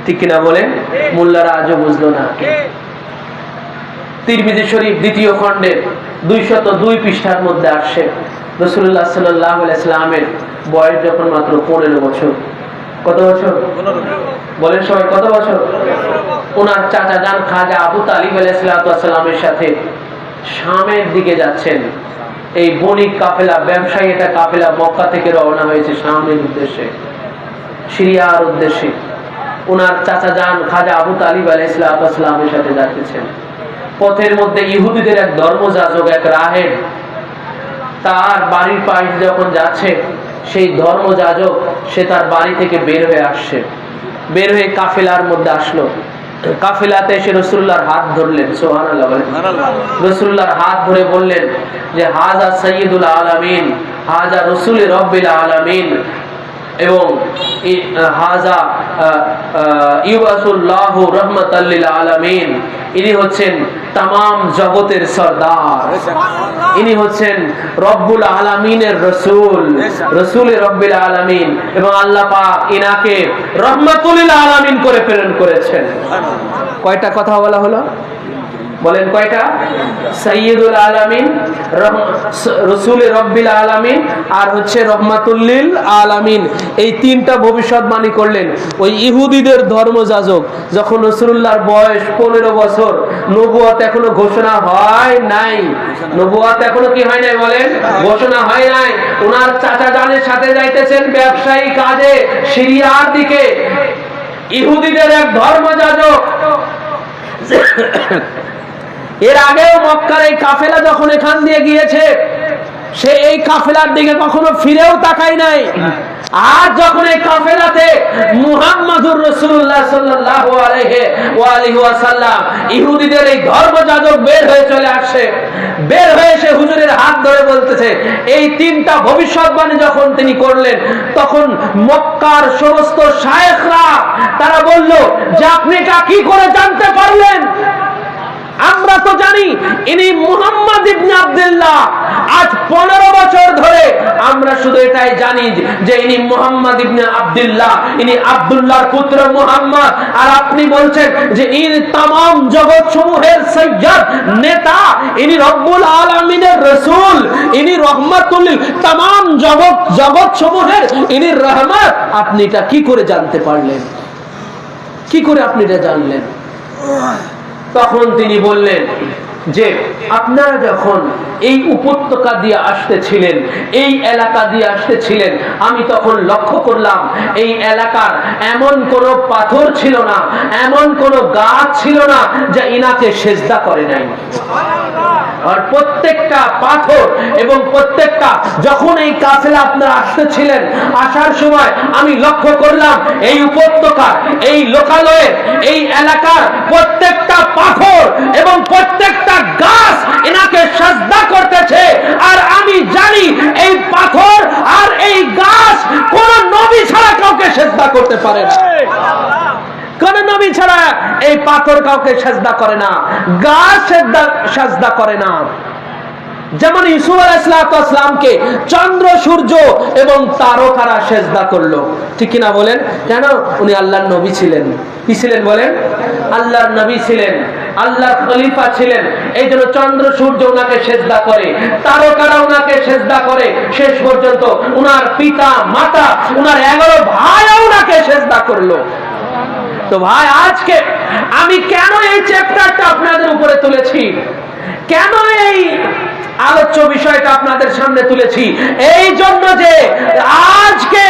ঠিক কিনা বলেন? মোল্লারা আজও বুঝলো না। তিরমিজি শরীফ 2য় খণ্ডের 202 পৃষ্ঠার মধ্যে আসছে রাসূলুল্লাহ সাল্লাল্লাহু আলাইহি ওয়াসাল্লামের বয়স যখন মাত্র 15 বছর। কত বছর বলেন সবাই? কত বছর? ওনার চাচা জান খাজা আবু তালিব আলাইহিস সালামের সাথে শামের দিকে যাচ্ছেন। এই বণিক কাফেলা, ব্যবসায়ী একটা কাফেলা মক্কা থেকে রওনা হয়েছে শামের উদ্দেশ্যে, সিরিয়ার উদ্দেশ্যে। ওনার চাচা জান খাজা আবু তালিব আলাইহিস সালামের সাথে যাচ্ছেন। পথের মধ্যে ইহুদিদের এক ধর্মযাজক, এক রাহেব, তার বাড়ির পাশ যখন যাচ্ছে, সেই ধর্মযাজক সে তার বাড়ি থেকে বের হয়ে আসছে, বের হয়ে কাফেলার মধ্যে আসলো। কাফেলাতে এসে রাসূলুল্লাহর হাত ধরলেন। সুবহানাল্লাহ বলেন। রাসূলুল্লাহর হাত ধরে বললেন যে হাযা সাইয়্যিদুল আলামিন, হাযা রাসূল রাব্বিল আলামিন, এবং হাযা ইউবাসুল্লাহু রাহমাতাল লিল আলামিন। ইনি হচ্ছেন তামাম জগতের সরদার, ইনি হচ্ছেন রব্বুল আলামিনের রাসূল, রাসূল রব্বিল আলামিন, এবং আল্লাহ পাক ইনাকে রহমাতুল লিল আলামিন করে প্রেরণ করেছেন। কয়টা কথা বলা হলো বলেন? কয়টা? সাইয়্যিদুল আলামিন, রাসূল রব্বিল আলামিন, আর হচ্ছে রহমাতুল লিল আলামিন। এই তিনটা ভবিষ্যৎবাণী করলেন ওই ইহুদিদের ধর্মযাজক যখন রাসূলুল্লাহর বয়স 15 বছর। নবুয়ত এখনো ঘোষণা হয় নাই। নবুয়ত এখনো কি হয় নাই বলেন? ঘোষণা হয় নাই। ওনার চাচা জানের সাথে যাইতেছেন ব্যবসায়ী কাজে সিরিয়ার দিকে। ইহুদিদের এক ধর্মযাজক, এর আগেও মক্কার এই কাফেলা যখন এখান দিয়ে গিয়েছে, সে এই কাফেলার দিকে কখনো ফিরেও তাকায় নাই। আজ যখন এই কাফেলাতে মুহাম্মাদুর রাসূলুল্লাহ সাল্লাল্লাহু আলাইহি ওয়া আলিহি ওয়াসাল্লাম ইহুদিদের এই ধর্মযাজক বের হয়ে চলে আসে, বের হয়ে এসে হুজুরের হাত ধরে বলতেছে, এই তিনটা ভবিষ্যৎবাণী যখন তিনি করলেন তখন মক্কার সমস্ত শায়েখরা তারা বলল যে আপনি এটা কি করে জানতে পারলেন? আমরা তো জানি ইনি মুহাম্মদ ইবনে আব্দুল্লাহ। আজ 15 বছর ধরে আমরা শুধু এটাই জানি যে ইনি মুহাম্মদ ইবনে আব্দুল্লাহ, ইনি আব্দুল্লাহর পুত্র মুহাম্মদ। আর আপনি বলছেন যে ইনি तमाम জগৎ সমূহের সৈয়দ নেতা, ইনি রব্বুল আলামিনের রাসূল, ইনি রহমাতুল লিল तमाम জগৎ সমূহের ইনি রহমত। আপনি এটা কি করে জানতে পারলেন? কি করে আপনি এটা জানলেন? তখন তিনি বললেন যে আপনারা যখন এই উপত্যকা দিয়ে আসতেছিলেন, এই এলাকা দিয়ে আসতেছিলেন, আমি তখন লক্ষ্য করলাম এই এলাকার এমন কোনো পাথর ছিল না, এমন কোনো গাছ ছিল না যা ইনাকে সেজদা করে নাই। আর প্রত্যেকটা পাথর এবং প্রত্যেকটা যখন এই কাফেলা আপনারা আসতেছিলেন, আসার সময় আমি লক্ষ্য করলাম এই উপত্যকা, এই লোকালয়ে, এই এলাকার প্রত্যেকটা পাথর এবং প্রত্যেকটা গাছ এনাকে সাজদা করতেছে। আর আমি জানি এই পাথর আর এই গাছ কোন নবী ছাড়া কাউকে সাজদা করতে পারে না। কোন নবী ছাড়া এই পাথর কাউকে সাজদা করে না, গাছ সাজদা করে না। যেমন ইউসুফ আলাইহিস সালামকে চন্দ্র, সূর্য এবং তারকারা সেজদা করলো, ঠিক কিনা বলেন? কেন? উনি আল্লাহর নবী ছিলেন। কি ছিলেন বলেন? আল্লাহর নবী ছিলেন, আল্লাহর খলিফা ছিলেন। এই জন্য চন্দ্র, সূর্য উনাকে সেজদা করে, তারকারা উনাকে সেজদা করে। শেষ পর্যন্ত উনার পিতা, মাতা, উনার 11 ভাই উনাকে সেজদা করলো। তো ভাই, আজকে আমি কেন এই চ্যাপ্টারটা আপনাদের উপরে তুলেছি, কেন এই আলোচ্য বিষয়টা আপনাদের সামনে তুলেছি? এই জন্য যে আজকে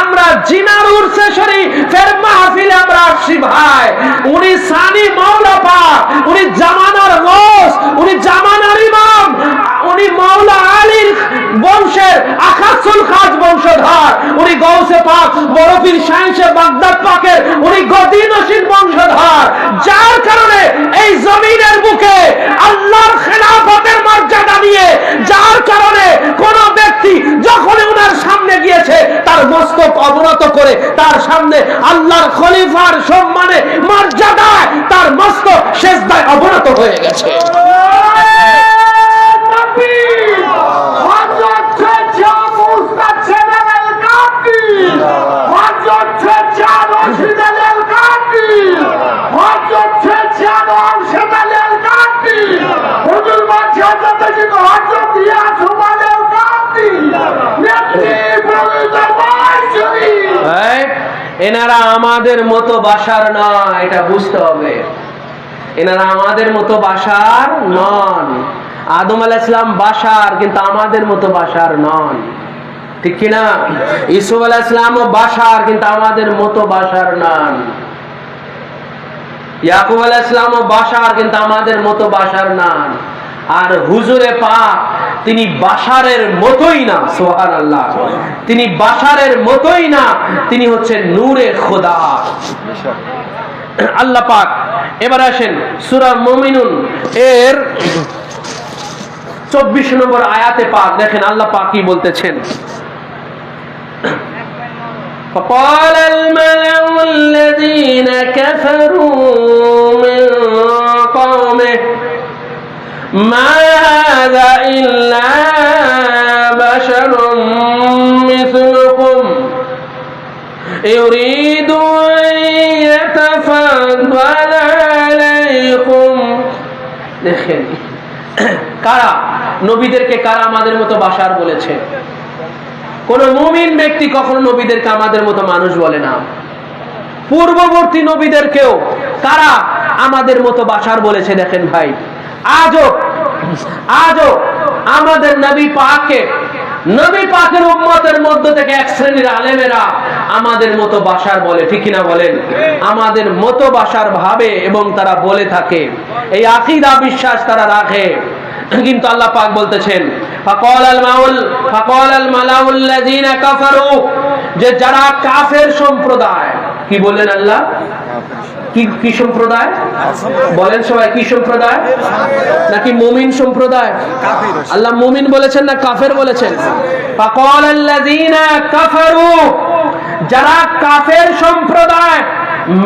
আমরা জিনার উরসে শরীফের মাহফিলে আমরা আসছি ভাই। উনি সানি মাওলা পাক, উনি জামানার গৌস, উনি জামানার ইমাম, উনি মাওলা আলীর বংশের আখাসুল খাস বংশধর, উনি গৌসে পাক বড় পীর শাহেনশা বাগদাদ পাকের উনি গদি নশীন বংশধর। যার কারণে এই জমিনের বুকে আল্লাহর খেলাফতের মর্যাদা নিয়ে, যার কারণে কোন ব্যক্তি যখন ওনার সামনে গিয়েছে তার মস্তক অবনত করে তার সামনে আল্লাহর খলিফার সম্মানে মর্যাদায় তার মস্তক সেজদায় অবনত হয়ে গেছে। এনারা আমাদের মতো বাশার নয়, এটা বুঝতে হবে। এনারা আমাদের মতো বাশার নন। আদম আলাইহিস সালাম বাশার, কিন্তু আমাদের মতো বাশার নন, ঠিক কিনা? ইউসুফ আলাইহিস সালামও বাশার, কিন্তু আমাদের মতো বাশার নন। ইয়াকুব আলাইহিস সালামও বাশার, কিন্তু আমাদের মতো বাশার নন। আর হুজুরে পাক তিনি বাশারের মতোই না, সুবহানাল্লাহ, তিনি বাশারের মতোই না, তিনি হচ্ছেন নূরে খোদা, আল্লাহ পাক। এবার আসেন সূরা মুমিনুন এর 24 নম্বর আয়াতে পাক দেখেন আল্লাহ পাক কি বলতেছেন। فقال الملأ الذين كفروا من قومه ما هذا إلا بشر مثلكم يريد أن يتفضل عليكم। দেখেন কারা নবীদেরকে কারা আমাদের মতো বাশার বলেছে? কোন মুমিন ব্যক্তি কখনো নবীদেরকে আমাদের মতো মানুষ বলে না। পূর্ববর্তী নবীদেরকেও কারা আমাদের মতো বাশার বলেছে? দেখেন ভাই, আজও আমাদের নবী পাকের উম্মতের মধ্য থেকে এক শ্রেণীর আলেমেরা আমাদের মতো বাশার বলে, ঠিক কিনা বলেন? আমাদের মতো বাশার ভাবে এবং তারা বলে থাকে, এই আকীদা বিশ্বাস তারা রাখে। কিন্তু আল্লাহ পাক বলতেছেন ফাকালাল মালাউল্লাযীনা কাফারু, যে যারা কাফের সম্প্রদায়, কি বলেন আল্লাহ? কি সম্প্রদায় বলেন সবাই? কি সম্প্রদায়? নাকি মুমিন সম্প্রদায়? আল্লাহ মুমিন বলেছেন না কাফের বলেছেন? ফাকালাল্লাযীনা কাফারু, যারা কাফের সম্প্রদায়,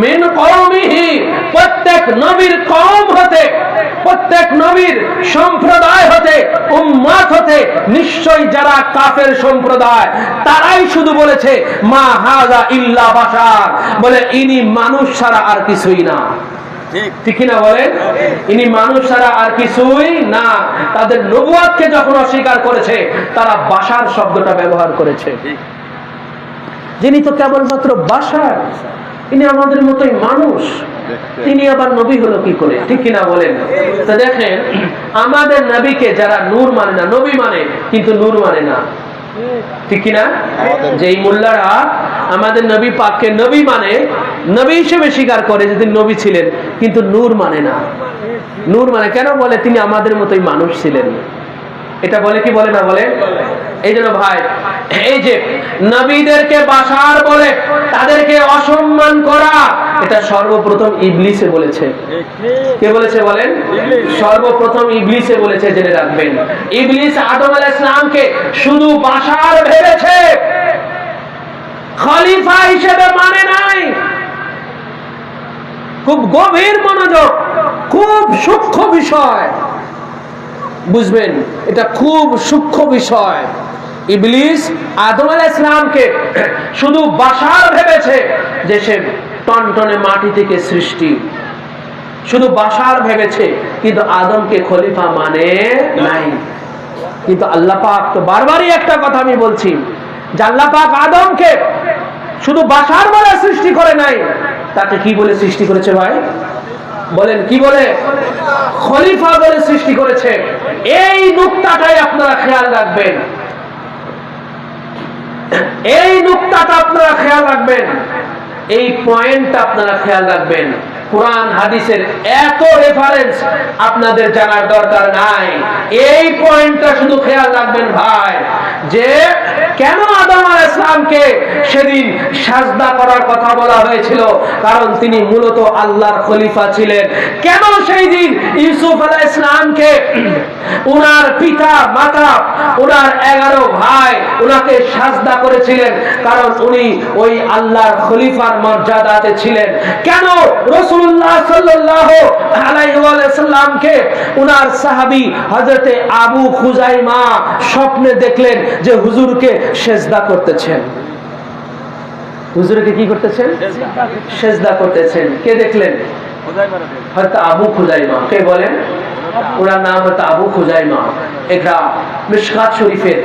মিন কওমিহি, প্রত্যেক নবীর কওম হতে, প্রত্যেক নবীর সম্প্রদায় হতে, উম্মত হতে নিশ্চয়ই যারা কাফের সম্প্রদায়, তারাই শুধু বলেছে মা হাযা ইল্লা বাশার, বলে ইনি মানুষ ছাড়া আর কিছুই না। ঠিক না বলেন? ইনি মানুষ ছাড়া আর কিছুই না। তাদের নবুয়তকে যখন অস্বীকার করেছে, তারা বাশার শব্দটা ব্যবহার করেছে। যিনি তো কেবলমাত্র বাশার, ইনি আমাদের মতোই মানুষ, তিনি আবার নবী হলো কি করে? ঠিক কিনা বলেন? তো দেখেন, আমাদের নবীকে যারা নূর মানে না, নবী মানে কিন্তু নূর মানে না, ঠিক কিনা? যেই মোল্লারা আমাদের নবী পাককে নবী মানে, নবী হিসেবে স্বীকার করে যে তিনি নবী ছিলেন, কিন্তু নূর মানে না। নূর মানে কেন বলে? তিনি আমাদের মতোই মানুষ ছিলেন। এটা বলে কি বলে না বলে? এই জন্য ভাই, এই যে নবীদেরকে বাশার বলে তাদেরকে অসম্মান করা, এটা সর্বপ্রথম ইবলিসে বলেছে। কে বলেছে বলেন? সর্বপ্রথম ইবলিসে বলেছে, জেনে রাখবেন। ইবলিস আদম আলাইহিস সালামকে শুধু বাশার ভেবেছে, খলিফা হিসেবে মানে নাই। খুব গভীর মনোযোগ, খুব সূক্ষ্ম বিষয়, বুঝবেন? এটা খুব সূক্ষ্ম বিষয়। ইবলিস আদম আলাইহিস সালামকে শুধু বাশার ভেবেছে, যে সে টনটনে মাটি থেকে সৃষ্টি, শুধু বাশার ভেবেছে, কিন্তু আদমকে খলিফা মানে নাই। কিন্তু আল্লাহ পাক তো বারবারই একটা কথা আমি বলছি, যে আল্লাহ পাক আদমকে শুধু বাশার বলে সৃষ্টি করে নাই, তাকে কি বলে সৃষ্টি করেছে ভাই? বলেন কি বলে? খলিফা বলে সৃষ্টি করেছে। এই নুকতাটাই আপনারা খেয়াল রাখবেন, এই নুকতাটা আপনারা খেয়াল রাখবেন, এই পয়েন্টটা আপনারা খেয়াল রাখবেন। কোরআন হাদিসের এত রেফারেন্স আপনাদের জানার দরকার নাই, এই পয়েন্টটা শুধু খেয়াল রাখবেন ভাই, যে কেন আদম আলাইহিস সালামকে সেদিন সাজদা করার কথা বলা হয়েছিল? কারণ তিনি মূলত আল্লাহর খলিফা ছিলেন। কেন সেই দিন ইউসুফ আলাইহিস সালামকে ওনার পিতা মাতা, ওনার 11 ভাই ওনাকে সাজদা করেছিলেন? কারণ উনি ওই আল্লাহর খলিফার মর্যাদাতে ছিলেন। কেন রাসূলুল্লাহ সাল্লাল্লাহু আলাইহি ওয়াসাল্লামকে ওনার সাহাবী হযরতে আবু খুজাইমা স্বপ্নে দেখলেন যে হুজুরকে সেজদা করতেছেন? হুজুরকে কি করতেছেন? সেজদা করতেছেন। কে দেখলেন? হযরত আবু খুজাইমা। কে বলেন? ওনার নাম হযরত আবু খুজাইমা। এটা মিশকাত শরীফের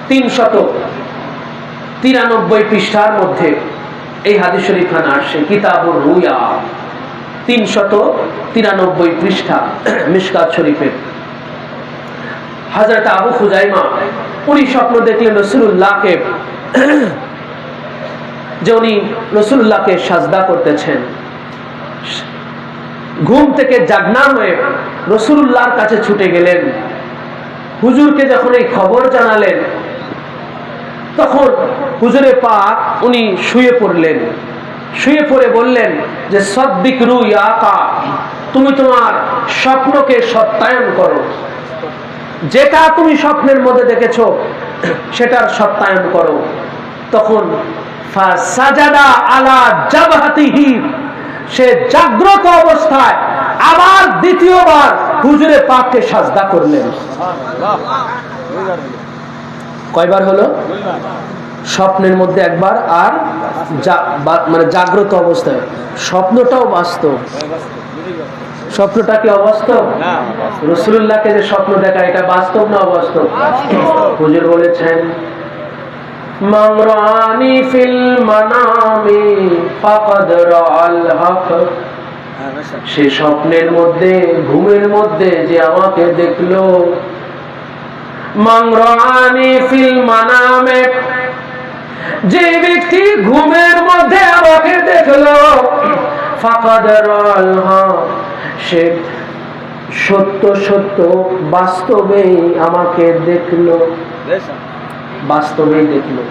393 পৃষ্ঠার মধ্যে এই হাদিস শরীফখানা আসছে, কিতাবুর রুয়া, 393 পৃষ্ঠা মিশকাত শরীফের। হযরত আবু খুজাইমা উনি স্বপ্ন দেখলেন রাসূলুল্লাহকে, যে উনি রাসূলুল্লাহকে সাজদা করতেছেন। ঘুম থেকে জাগনা হয়ে রাসূলুল্লাহর কাছে ছুটে গেলেন। হুজুরকে যখন এই খবর জানালেন, তখন হুজুরে পাক উনি শুয়ে পড়লেন। শুয়ে পড়ে বললেন যে সদ্দিক রুয়াকা, তুমি তোমার স্বপ্নকে সত্যায়ন করো, যেটা তুমি স্বপ্নের মধ্যে দেখেছো সেটার সত্যায়ন করো। তখন ফাসাজাদা আলা জাবহাতিহি, সে জাগ্রত অবস্থায় আবার দ্বিতীয়বার হুজুরে পাককে সাজদা করলেন। কয়বার হলো? স্বপ্নের মধ্যে একবার, আর মানে জাগ্রত অবস্থায়। স্বপ্নটাও বাস্তব। স্বপ্নটা কি অবাস্তব? রাসূলুল্লাহকে যে স্বপ্ন দেখা, এটা বাস্তব না অবাস্তব? হুজুর বলেছেন মান রানি ফিল মানামি ফাকাদ রাআল হক, সে স্বপ্নের মধ্যে, ঘুমের মধ্যে যে আমাকে দেখলো। মান রানি ফিল মানামে, যে ব্যক্তি ঘুমের মধ্যে আমাকে দেখলো, ফাকাদ রাআল হক, সে সত্য সত্য বাস্তবেই আমাকে দেখলো, বাস্তবেই দেখলো।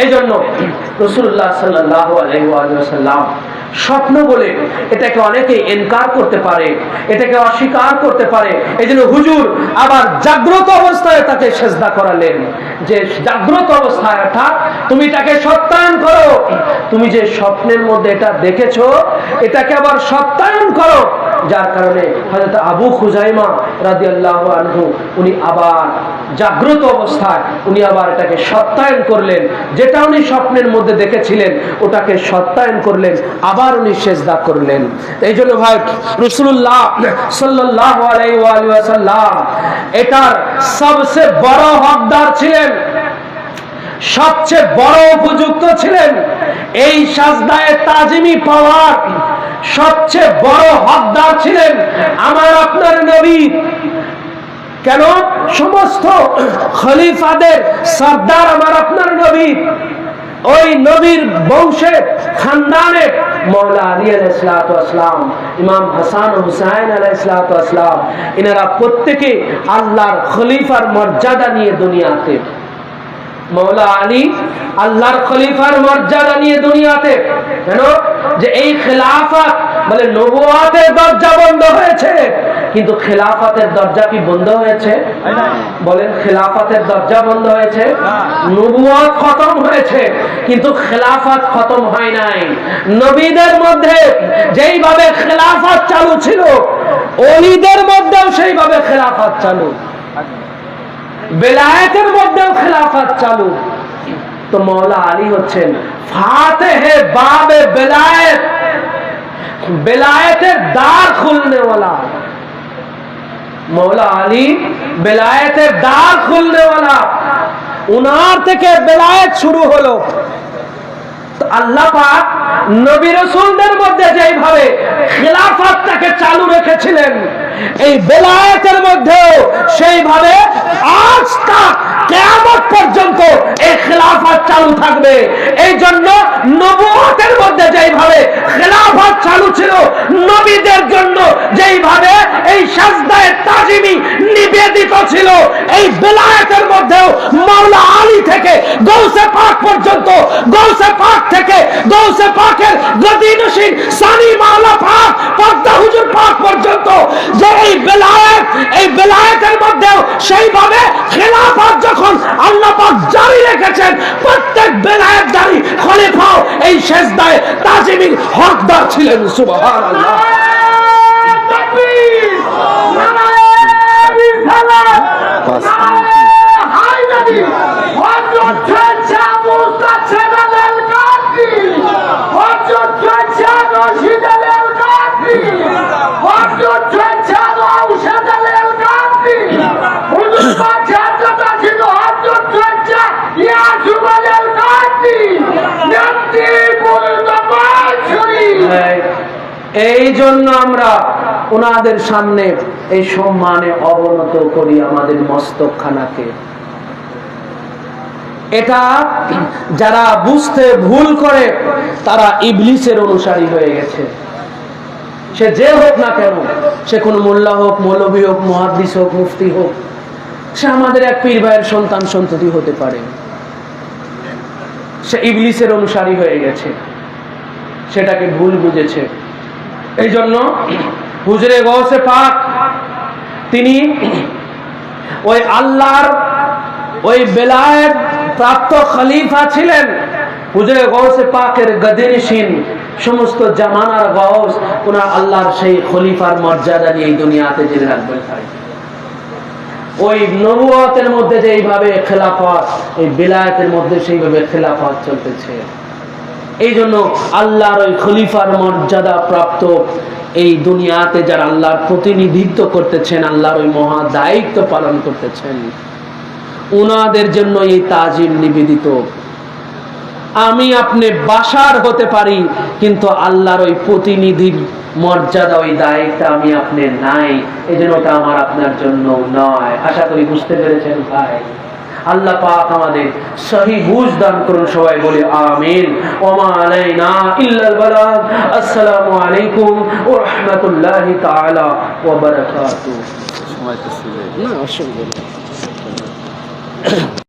এই জন্য রাসূলুল্লাহ সাল্লাল্লাহু আলাইহি ওয়াসাল্লাম স্বপ্ন বলে এটাকে অনেকে ইনকার করতে পারে, এটাকে অস্বীকার করতে পারে। এই জন্য হুজুর আবার জাগ্রত অবস্থায় তাকে সেজদা করালেন, যে জাগ্রত অবস্থায় অর্থাৎ তুমি এটাকে সত্যায়ন করো, তুমি যে স্বপ্নের মধ্যে এটা দেখেছো এটাকে আবার সত্যায়ন করো। যার কারণে হযরত আবু খুজাইমা রাদিয়াল্লাহু আনহু উনি আবার জাগ্রত অবস্থায় উনি আবার এটাকে সত্যায়ন করলেন, যেটা উনি স্বপ্নের মধ্যে দেখেছিলেন ওটাকে সত্যায়ন করলেন, আবার উনি সেজদা করলেন। এই জন্য ভাই রাসূলুল্লাহ সাল্লাল্লাহু আলাইহি ওয়াসাল্লাম এটার সবচেয়ে বড় হকদার ছিলেন, সবচেয়ে বড় উপযুক্ত ছিলেন। এই সাজদায়ে তাজিমি পাওয়ার সবচেয়ে বড় হকদার ছিলেন আমার আপনার নবী। কেন? সমস্ত খলিফাদের সর্দার আমার আপনার নবী। ওই নবীর বংশে খানদানে মওলা আলী আলাইহিস সালাতু ওয়াস সালাম, ইমাম হাসান ও হুসাইন আলাইহিস সালাতু ওয়াস সালাম, এনারা প্রত্যেকে আল্লাহর খলিফার মর্যাদা নিয়ে দুনিয়াতে। মওলা আলী আল্লাহর খলিফার মর্যাদা নিয়ে দুনিয়াতে। কেন? যে এই খেলাফত বলে নবুয়াতের দরজা বন্ধ হয়েছে, কিন্তু খেলাফতের দরজা কি বন্ধ হয়েছে? বলেন, খেলাফতের দরজা বন্ধ হয়েছে? নবুয়াত খতম হয়েছে, কিন্তু খেলাফত খতম হয় নাই। নবীদের মধ্যে যেইভাবে খেলাফত চালু ছিল, ওলিদের মধ্যেও সেইভাবে খেলাফত চালু, বেলায়েতের মধ্যেও খেলাফত চালু। তো মওলা আলী হচ্ছেন ফাতেহে বাবে বেলায়েত, বেলায়েতের দ্বার খুলনে ওয়ালা। মওলা আলী বেলায়েতের দ্বার খুলনে ওয়ালা, উনার থেকে বেলায়েত শুরু হলো। তো আল্লাহ পাক নবী রাসূলদের মধ্যে যেইভাবে খেলাফতটাকে চালু রেখেছিলেন, এই বেলায়েতের মধ্যেও সেইভাবে আজ তাক কিয়ামত পর্যন্ত এই খেলাফত চালু থাকবে। এই জন্য নবুয়তের মধ্যে যেইভাবে খেলাফত চালু ছিল, নবীদের জন্য যেইভাবে এই সাজদায়ে তাজিমি নিবেদিত ছিল, এই বেলায়েতের মধ্যেও মাওলা আলী থেকে গৌসে পাক পর্যন্ত, গৌসে পাক থেকে গৌসে পাকের গদিনশীন সানি মাওলা পাক পদ্মা হুজুর পাক পর্যন্ত যে এই বেলায়েত, এই বেলায়েতের মধ্যেও সেইভাবে খেলাফত যখন আল্লাহ পাক জারি রেখেছেন, প্রত্যেক বেলায়েত জারি খলিফাও এই সেজদায়ে তাজিমির হকদার ছিলেন। সুবহানাল্লাহ। এই জন্য আমরা ওনাদের সামনে এই সম্মানে অবনত করি আমাদের মস্তকখানাকে। এটা যারা বুঝতে ভুল করে তারা ইবলিসের অনুসারী হয়ে গেছে। সে যে হোক না কেন, সে কোন মোল্লা হোক, মৌলভী হোক, মুহাদ্দিস হোক, মুফতি হোক, সে আমাদের এক পীর ভাইয়ের সন্তান সন্ততি হতে পারে। সে ইবলিসের অনুসারী হয়ে গেছে, সেটাকে ভুল বুঝেছে। এই জন্য হুজুরে গৌসে পাক তিনি ওই আল্লাহর ওই বেলায়েত প্রাপ্ত খলিফা ছিলেন। হুজুরে গৌসে পাকের গদিনশীন, সমস্ত জামানার গৌস, ওনার আল্লাহর সেই খলিফার মর্যাদা নিয়ে এই দুনিয়াতে জেনে রাখবেন। ওই নবুয়তের মধ্যে যেইভাবে খেলাফত, এই বেলায়েতের মধ্যে সেইভাবে খেলাফত চলতেছে। এই জন্য আল্লাহর ওই খলিফার মর্যাদা প্রাপ্ত এই দুনিয়াতে যারা আল্লাহর প্রতিনিধিত্ব করতেছেন, আল্লাহর ওই মহা দায়িত্ব পালন করতেছেন, উনাদের জন্য এই তাজিম নিবেদিত। আমি আপনি বাশার হতে পারি, কিন্তু আল্লাহর ওই প্রতিনিধির মর্যাদা, ওই দায়িত্ব আমি আপনি নাই। এই জন্য ওটা আমার আপনার জন্য নয়। আশা করি বুঝতে পেরেছেন ভাই। আল্লাহ পাক আমাদের সহি বুঝ দান করুন, সবাই বলি আমিন। ওমা আলাইনা ইল্লাল বালাগ। আসসালামু আলাইকুম ওয়া রাহমাতুল্লাহি তাআলা ওয়া বারাকাতুহু। সময় তো ছিল না অসুবিধা নেই।